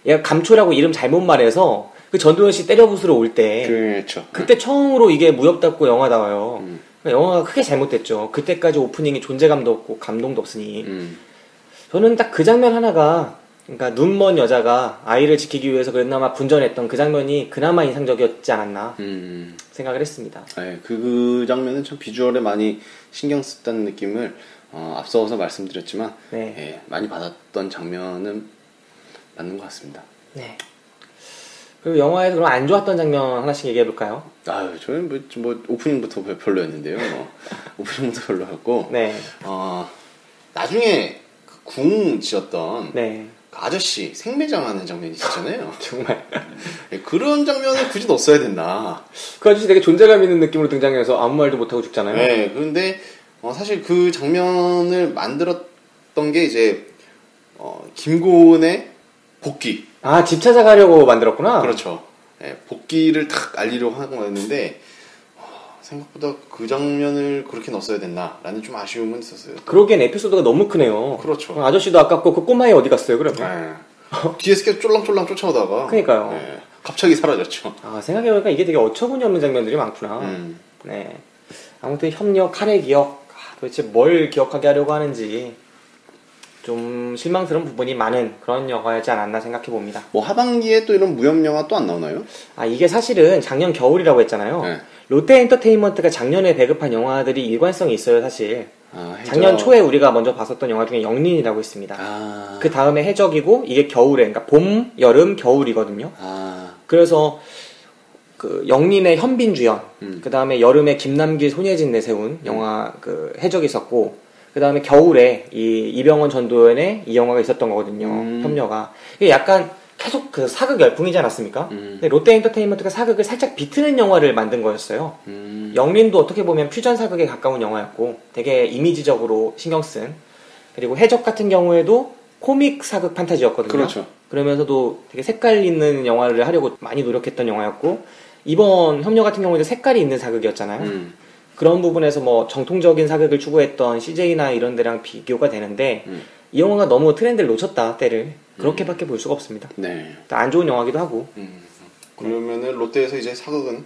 Speaker 1: 얘가 감초라고 이름 잘못 말해서 그 전도연 씨 때려 부수러 올 때
Speaker 2: 그렇죠.
Speaker 1: 그때 처음으로 이게 무협답고 영화다워요. 그러니까 영화가 크게 잘못됐죠. 그때까지 오프닝이 존재감도 없고 감동도 없으니 저는 딱 그 장면 하나가 그러니까 눈먼 여자가 아이를 지키기 위해서 그나마 분전했던 그 장면이 그나마 인상적이었지 않았나 생각을 했습니다.
Speaker 2: 네, 그 장면은 참 비주얼에 많이 신경 썼다는 느낌을 앞서서 말씀드렸지만
Speaker 1: 네.
Speaker 2: 예, 많이 받았던 장면은 맞는 것 같습니다.
Speaker 1: 네. 그리고 영화에서 그럼 안 좋았던 장면 하나씩 얘기해 볼까요?
Speaker 2: 아유, 저는 뭐 오프닝부터 별로였는데요. 오프닝부터 별로였고,
Speaker 1: 네.
Speaker 2: 나중에 그 궁 지었던
Speaker 1: 네.
Speaker 2: 그 아저씨 생매장하는 장면이 있잖아요.
Speaker 1: 정말.
Speaker 2: 예, 그런 장면을 굳이 넣었어야 됐나?
Speaker 1: 그 아저씨 되게 존재감 있는 느낌으로 등장해서 아무 말도 못하고 죽잖아요.
Speaker 2: 네, 그런데 사실 그 장면을 만들었던 게 이제 김고은의 복귀.
Speaker 1: 아, 집 찾아가려고 만들었구나.
Speaker 2: 그렇죠. 예, 복귀를 탁 알리려고 한 거였는데 생각보다 그 장면을 그렇게 넣었어야 됐나라는 좀 아쉬움은 있었어요.
Speaker 1: 그러기엔 에피소드가 너무 크네요.
Speaker 2: 그렇죠.
Speaker 1: 아저씨도 아깝고 그 꼬마애 어디 갔어요, 그러면?
Speaker 2: 예. 뒤에서 계속 쫄랑쫄랑 쫓아오다가
Speaker 1: 그러니까요.
Speaker 2: 예, 갑자기 사라졌죠.
Speaker 1: 아, 생각해보니까 이게 되게 어처구니 없는 장면들이 많구나. 네. 아무튼 협력, 카레 기억. 도대체 뭘 기억하게 하려고 하는지 좀 실망스러운 부분이 많은 그런 영화였지 않았나 생각해 봅니다.
Speaker 2: 뭐 하반기에 또 이런 무협 영화 또 안 나오나요?
Speaker 1: 아, 이게 사실은 작년 겨울이라고 했잖아요.
Speaker 2: 네.
Speaker 1: 롯데 엔터테인먼트가 작년에 배급한 영화들이 일관성이 있어요, 사실.
Speaker 2: 해적.
Speaker 1: 작년 초에 우리가 먼저 봤었던 영화 중에 영린이라고 있습니다. 그 다음에 해적이고 이게 겨울에, 그러니까 봄, 여름, 겨울이거든요. 그래서 그 영린의 현빈 주연, 그 다음에 여름에 김남길, 손예진 내세운 영화 그 해적이 있었고, 그 다음에 겨울에 이 이병헌 전도연의 이 영화가 있었던 거거든요. 협녀가. 이게 약간 계속 그 사극 열풍이지 않았습니까? 근데 롯데 엔터테인먼트가 사극을 살짝 비트는 영화를 만든 거였어요. 영린도 어떻게 보면 퓨전 사극에 가까운 영화였고 되게 이미지적으로 신경 쓴, 그리고 해적 같은 경우에도 코믹 사극 판타지였거든요.
Speaker 2: 그렇죠.
Speaker 1: 그러면서도 되게 색깔 있는 영화를 하려고 많이 노력했던 영화였고, 이번 협녀 같은 경우에도 색깔이 있는 사극이었잖아요. 그런 부분에서 뭐 정통적인 사극을 추구했던 CJ나 이런 데랑 비교가 되는데 이 영화가 너무 트렌드를 놓쳤다, 때를. 그렇게밖에 볼 수가 없습니다.
Speaker 2: 네.
Speaker 1: 안 좋은 영화기도 하고.
Speaker 2: 그러면은 롯데에서 이제 사극은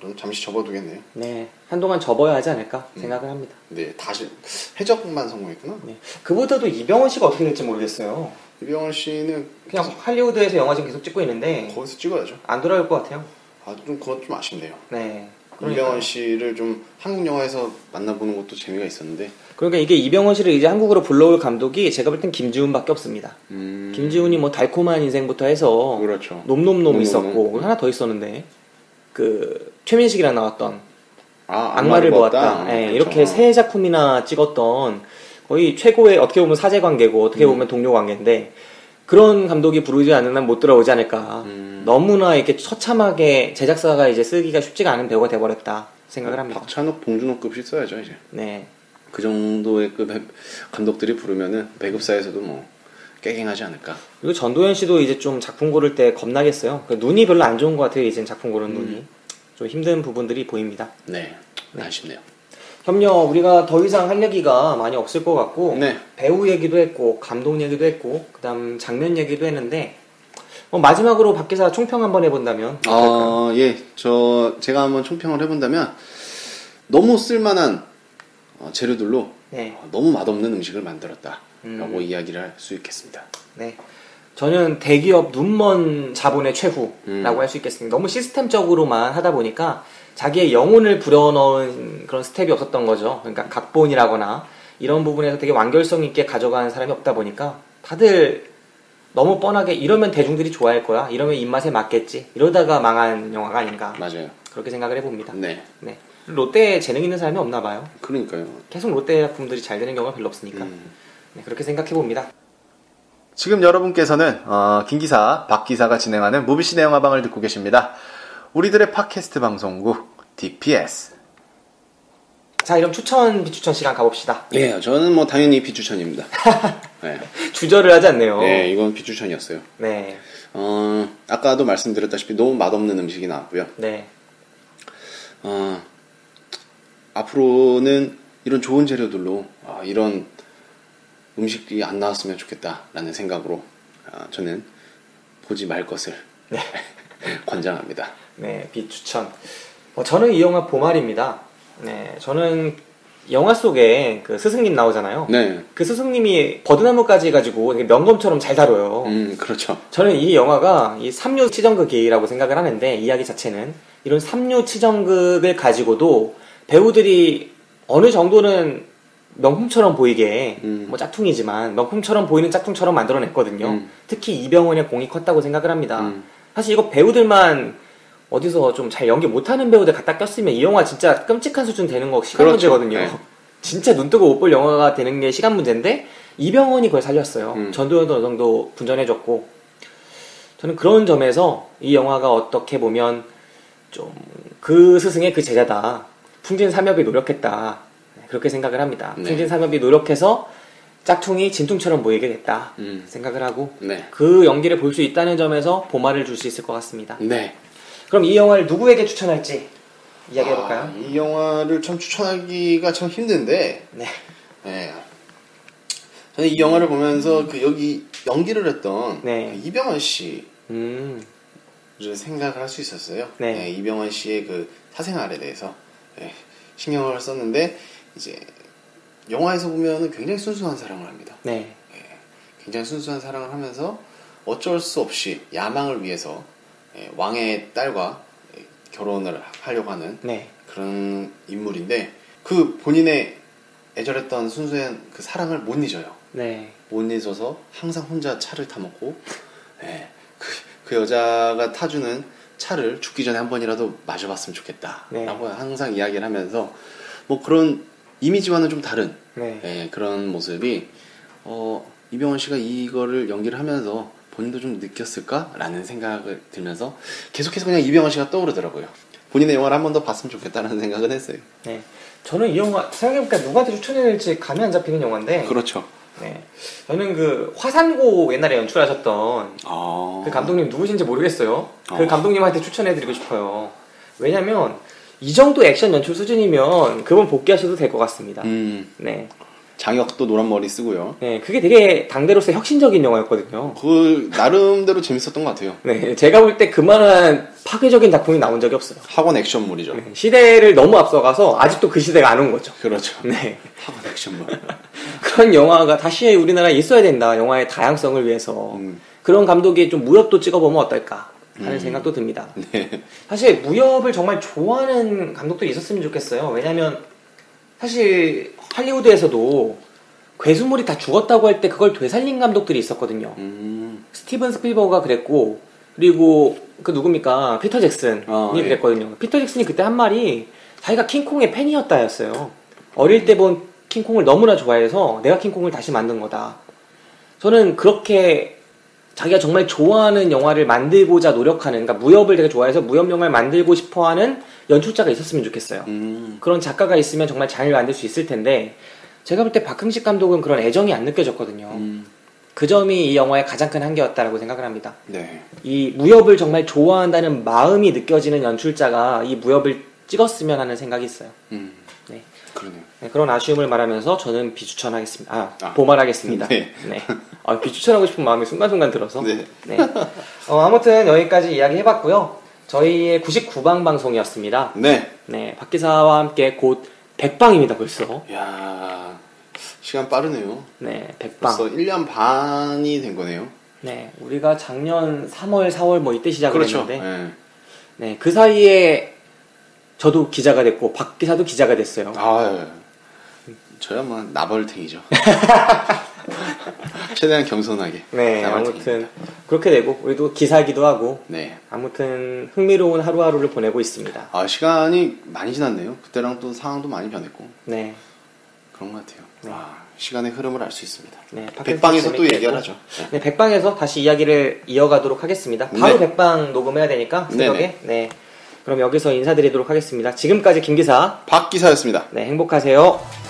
Speaker 2: 좀 잠시 접어두겠네요.
Speaker 1: 네, 한동안 접어야 하지 않을까 생각을 합니다.
Speaker 2: 네, 다시 해적만 성공했구나.
Speaker 1: 네. 그보다도 이병헌 씨가 어떻게 될지 모르겠어요.
Speaker 2: 이병헌 씨는
Speaker 1: 그냥 할리우드에서 영화 지금 계속 찍고 있는데
Speaker 2: 거기서 찍어야죠.
Speaker 1: 안 돌아올 것 같아요.
Speaker 2: 좀 그건 좀 아쉽네요.
Speaker 1: 네.
Speaker 2: 이병헌 씨를 좀 한국 영화에서 만나보는 것도 재미가 있었는데.
Speaker 1: 그러니까 이게 이병헌 씨를 이제 한국으로 불러올 감독이 제가 볼 땐 김지훈밖에 없습니다. 김지훈이 뭐 달콤한 인생부터 해서
Speaker 2: 그렇죠.
Speaker 1: 놈놈놈 있었고 하나 더 있었는데 그 최민식이랑 나왔던 악마를 보았다. 네,
Speaker 2: 그렇죠.
Speaker 1: 이렇게 세 작품이나 찍었던 거의 최고의 어떻게 보면 사제 관계고 어떻게 보면 동료 관계인데 그런 감독이 부르지 않는 한 못 들어오지 않을까. 너무나 이렇게 처참하게 제작사가 이제 쓰기가 쉽지가 않은 배우가 돼버렸다 생각을 합니다.
Speaker 2: 박찬욱, 봉준호급씩 써야죠 이제.
Speaker 1: 네.
Speaker 2: 그 정도의 급 감독들이 부르면은 배급사에서도 뭐 깨갱하지 않을까.
Speaker 1: 그리고 전도연 씨도 이제 좀 작품 고를 때 겁나겠어요. 눈이 별로 안 좋은 것 같아요. 이젠 작품 고르는 눈이 좀 힘든 부분들이 보입니다.
Speaker 2: 네, 아쉽네요.
Speaker 1: 협녀 우리가 더 이상 할 얘기가 많이 없을 것 같고
Speaker 2: 네.
Speaker 1: 배우 얘기도 했고 감독 얘기도 했고 그다음 장면 얘기도 했는데 마지막으로 박기사 총평 한번 해본다면
Speaker 2: 예, 제가 한번 총평을 해본다면 너무 쓸만한 재료들로
Speaker 1: 네.
Speaker 2: 너무 맛없는 음식을 만들었다라고 이야기를 할 수 있겠습니다.
Speaker 1: 네. 저는 대기업 눈먼 자본의 최후라고 할 수 있겠습니다. 너무 시스템적으로만 하다 보니까 자기의 영혼을 불어넣은 그런 스텝이 없었던 거죠. 그러니까 각본이라거나 이런 부분에서 되게 완결성 있게 가져가는 사람이 없다 보니까 다들 너무 뻔하게 이러면 대중들이 좋아할 거야, 이러면 입맛에 맞겠지, 이러다가 망한 영화가 아닌가.
Speaker 2: 맞아요.
Speaker 1: 그렇게 생각을 해봅니다.
Speaker 2: 네.
Speaker 1: 네. 롯데에 재능 있는 사람이 없나 봐요.
Speaker 2: 그러니까요.
Speaker 1: 계속 롯데 작품들이 잘 되는 경우가 별로 없으니까. 네, 그렇게 생각해 봅니다.
Speaker 6: 지금 여러분께서는 김기사, 박기사가 진행하는 무비시네 영화방을 듣고 계십니다. 우리들의 팟캐스트 방송국 DPS.
Speaker 1: 자, 이럼 추천, 비추천 시간 가봅시다.
Speaker 2: 예, 저는 뭐 당연히 비추천입니다. 네.
Speaker 1: 주저를 하지 않네요.
Speaker 2: 네, 이건 비추천이었어요.
Speaker 1: 네.
Speaker 2: 아까도 말씀드렸다시피 너무 맛없는 음식이 나왔고요.
Speaker 1: 네.
Speaker 2: 앞으로는 이런 좋은 재료들로 이런 음식이 안 나왔으면 좋겠다라는 생각으로 저는 보지 말 것을
Speaker 1: 네.
Speaker 2: 권장합니다.
Speaker 1: 네, 비추천. 저는 이 영화 보말입니다. 네, 저는 영화 속에 그 스승님 나오잖아요.
Speaker 2: 네.
Speaker 1: 그 스승님이 버드나무까지 해가지고 되게 명검처럼 잘 다뤄요.
Speaker 2: 그렇죠.
Speaker 1: 저는 이 영화가 이 삼류 치정극이라고 생각을 하는데, 이야기 자체는 이런 삼류 치정극을 가지고도 배우들이 어느 정도는 명품처럼 보이게, 뭐 짝퉁이지만 명품처럼 보이는 짝퉁처럼 만들어냈거든요. 특히 이병헌의 공이 컸다고 생각을 합니다. 사실 이거 배우들만 어디서 좀 잘 연기 못하는 배우들 갖다 꼈으면 이 영화 진짜 끔찍한 수준 되는 거 시간
Speaker 2: 그렇죠.
Speaker 1: 문제거든요.
Speaker 2: 네.
Speaker 1: 진짜 눈 뜨고 못 볼 영화가 되는 게 시간 문제인데 이병헌이 그걸 살렸어요. 전도연도 어느 정도 분전해줬고, 저는 그런 점에서 이 영화가 어떻게 보면 좀 그 스승의 그 제자다, 풍진삼엽이 노력했다, 그렇게 생각을 합니다.
Speaker 2: 네.
Speaker 1: 풍진삼엽이 노력해서 짝퉁이 진퉁처럼 보이게 됐다 생각을 하고,
Speaker 2: 네.
Speaker 1: 그 연기를 볼 수 있다는 점에서 보말을 줄 수 있을 것 같습니다.
Speaker 2: 네.
Speaker 1: 그럼 이 영화를 누구에게 추천할지 이야기해볼까요?
Speaker 2: 이 영화를 참 추천하기가 참 힘든데,
Speaker 1: 네.
Speaker 2: 네. 저는 이 영화를 보면서 그 여기 연기를 했던
Speaker 1: 네.
Speaker 2: 그 이병헌 씨를 생각을 할 수 있었어요.
Speaker 1: 네.
Speaker 2: 네, 이병헌 씨의 그 사생활에 대해서 신경을 썼는데, 이제 영화에서 보면은 굉장히 순수한 사랑을 합니다.
Speaker 1: 네.
Speaker 2: 굉장히 순수한 사랑을 하면서 어쩔 수 없이 야망을 위해서 왕의 딸과 결혼을 하려고 하는
Speaker 1: 네.
Speaker 2: 그런 인물인데, 그 본인의 애절했던 순수한 그 사랑을 못 잊어요.
Speaker 1: 네.
Speaker 2: 못 잊어서 항상 혼자 차를 타먹고, 그 여자가 타주는 차를 죽기 전에 한 번이라도 마셔봤으면 좋겠다 라고 항상 이야기를 하면서, 뭐 그런 이미지와는 좀 다른 그런 모습이 이병헌 씨가 이거를 연기를 하면서 본인도 좀 느꼈을까라는 생각을 들면서 계속해서 그냥 이병헌 씨가 떠오르더라고요. 본인의 영화를 한 번 더 봤으면 좋겠다라는 생각은 했어요.
Speaker 1: 네. 저는 이 영화 생각해보니까 누구한테 추천해야 될지 감이 안 잡히는 영화인데,
Speaker 2: 그렇죠.
Speaker 1: 네. 저는 그 화산고 옛날에 연출하셨던 그 감독님 누구신지 모르겠어요. 그 감독님한테 추천해드리고 싶어요. 왜냐면 이 정도 액션 연출 수준이면 그분 복귀하셔도 될 것 같습니다. 네.
Speaker 2: 장혁도 노란 머리 쓰고요.
Speaker 1: 네, 그게 되게 당대로서 혁신적인 영화였거든요.
Speaker 2: 그 나름대로 재밌었던 것 같아요.
Speaker 1: 네, 제가 볼 때 그만한 파괴적인 작품이 나온 적이 없어요.
Speaker 2: 학원 액션물이죠.
Speaker 1: 네, 시대를 너무 앞서가서 아직도 그 시대가 안 온 거죠.
Speaker 2: 그렇죠.
Speaker 1: 네.
Speaker 2: 학원 액션물.
Speaker 1: 그런 영화가 다시 우리나라에 있어야 된다. 영화의 다양성을 위해서. 그런 감독이 좀 무협도 찍어보면 어떨까 하는 생각도 듭니다.
Speaker 2: 네.
Speaker 1: 사실 무협을 정말 좋아하는 감독들이 있었으면 좋겠어요. 왜냐면 사실 할리우드에서도 괴수물이 다 죽었다고 할 때 그걸 되살린 감독들이 있었거든요. 스티븐 스필버그가 그랬고, 그리고 그 누굽니까? 피터 잭슨이 그랬거든요. 피터 잭슨이 그때 한 말이 자기가 킹콩의 팬이었다였어요. 어릴 때 본 킹콩을 너무나 좋아해서 내가 킹콩을 다시 만든 거다. 저는 그렇게 자기가 정말 좋아하는 영화를 만들고자 노력하는, 그러니까 무협을 되게 좋아해서 무협 영화를 만들고 싶어하는 연출자가 있었으면 좋겠어요. 그런 작가가 있으면 정말 잘 만들 수 있을 텐데, 제가 볼 때 박흥식 감독은 그런 애정이 안 느껴졌거든요. 그 점이 이 영화의 가장 큰 한계였다라고 생각을 합니다.
Speaker 2: 네.
Speaker 1: 이 무협을 정말 좋아한다는 마음이 느껴지는 연출자가 이 무협을 찍었으면 하는 생각이 있어요. 네.
Speaker 2: 그러네요.
Speaker 1: 네, 그런 아쉬움을 말하면서 저는 비추천하겠습니다. 보말하겠습니다.
Speaker 2: 네.
Speaker 1: 네. 비추천하고 싶은 마음이 순간순간 들어서.
Speaker 2: 네.
Speaker 1: 네. 아무튼 여기까지 이야기 해봤고요. 저희의 99방 방송이었습니다.
Speaker 2: 네.
Speaker 1: 네. 박 기사와 함께 곧 100방입니다, 벌써.
Speaker 2: 야, 시간 빠르네요.
Speaker 1: 네, 100방.
Speaker 2: 벌써 1년 반이 된 거네요.
Speaker 1: 네, 우리가 작년 3월, 4월 뭐 이때 시작을
Speaker 2: 그렇죠.
Speaker 1: 했는데,
Speaker 2: 네.
Speaker 1: 네, 그 사이에 저도 기자가 됐고 박 기사도 기자가 됐어요.
Speaker 2: 저야 뭐 나벌탱이죠. 최대한 겸손하게.
Speaker 1: 네,
Speaker 2: 나벌탱입니다.
Speaker 1: 아무튼 그렇게 되고 우리도 기사기도 하고,
Speaker 2: 네.
Speaker 1: 아무튼 흥미로운 하루하루를 보내고 있습니다.
Speaker 2: 시간이 많이 지났네요. 그때랑 또 상황도 많이 변했고
Speaker 1: 네,
Speaker 2: 그런 것 같아요.
Speaker 1: 네.
Speaker 2: 시간의 흐름을 알 수 있습니다.
Speaker 1: 네,
Speaker 2: 백방에서 또
Speaker 1: 재밌게
Speaker 2: 얘기를
Speaker 1: 했고.
Speaker 2: 하죠. 네.
Speaker 1: 네, 백방에서 다시 이야기를 이어가도록 하겠습니다. 바로
Speaker 2: 네.
Speaker 1: 백방 녹음해야 되니까 새벽에.
Speaker 2: 네네.
Speaker 1: 네, 그럼 여기서 인사드리도록 하겠습니다. 지금까지 김 기사.
Speaker 2: 박 기사였습니다.
Speaker 1: 네, 행복하세요.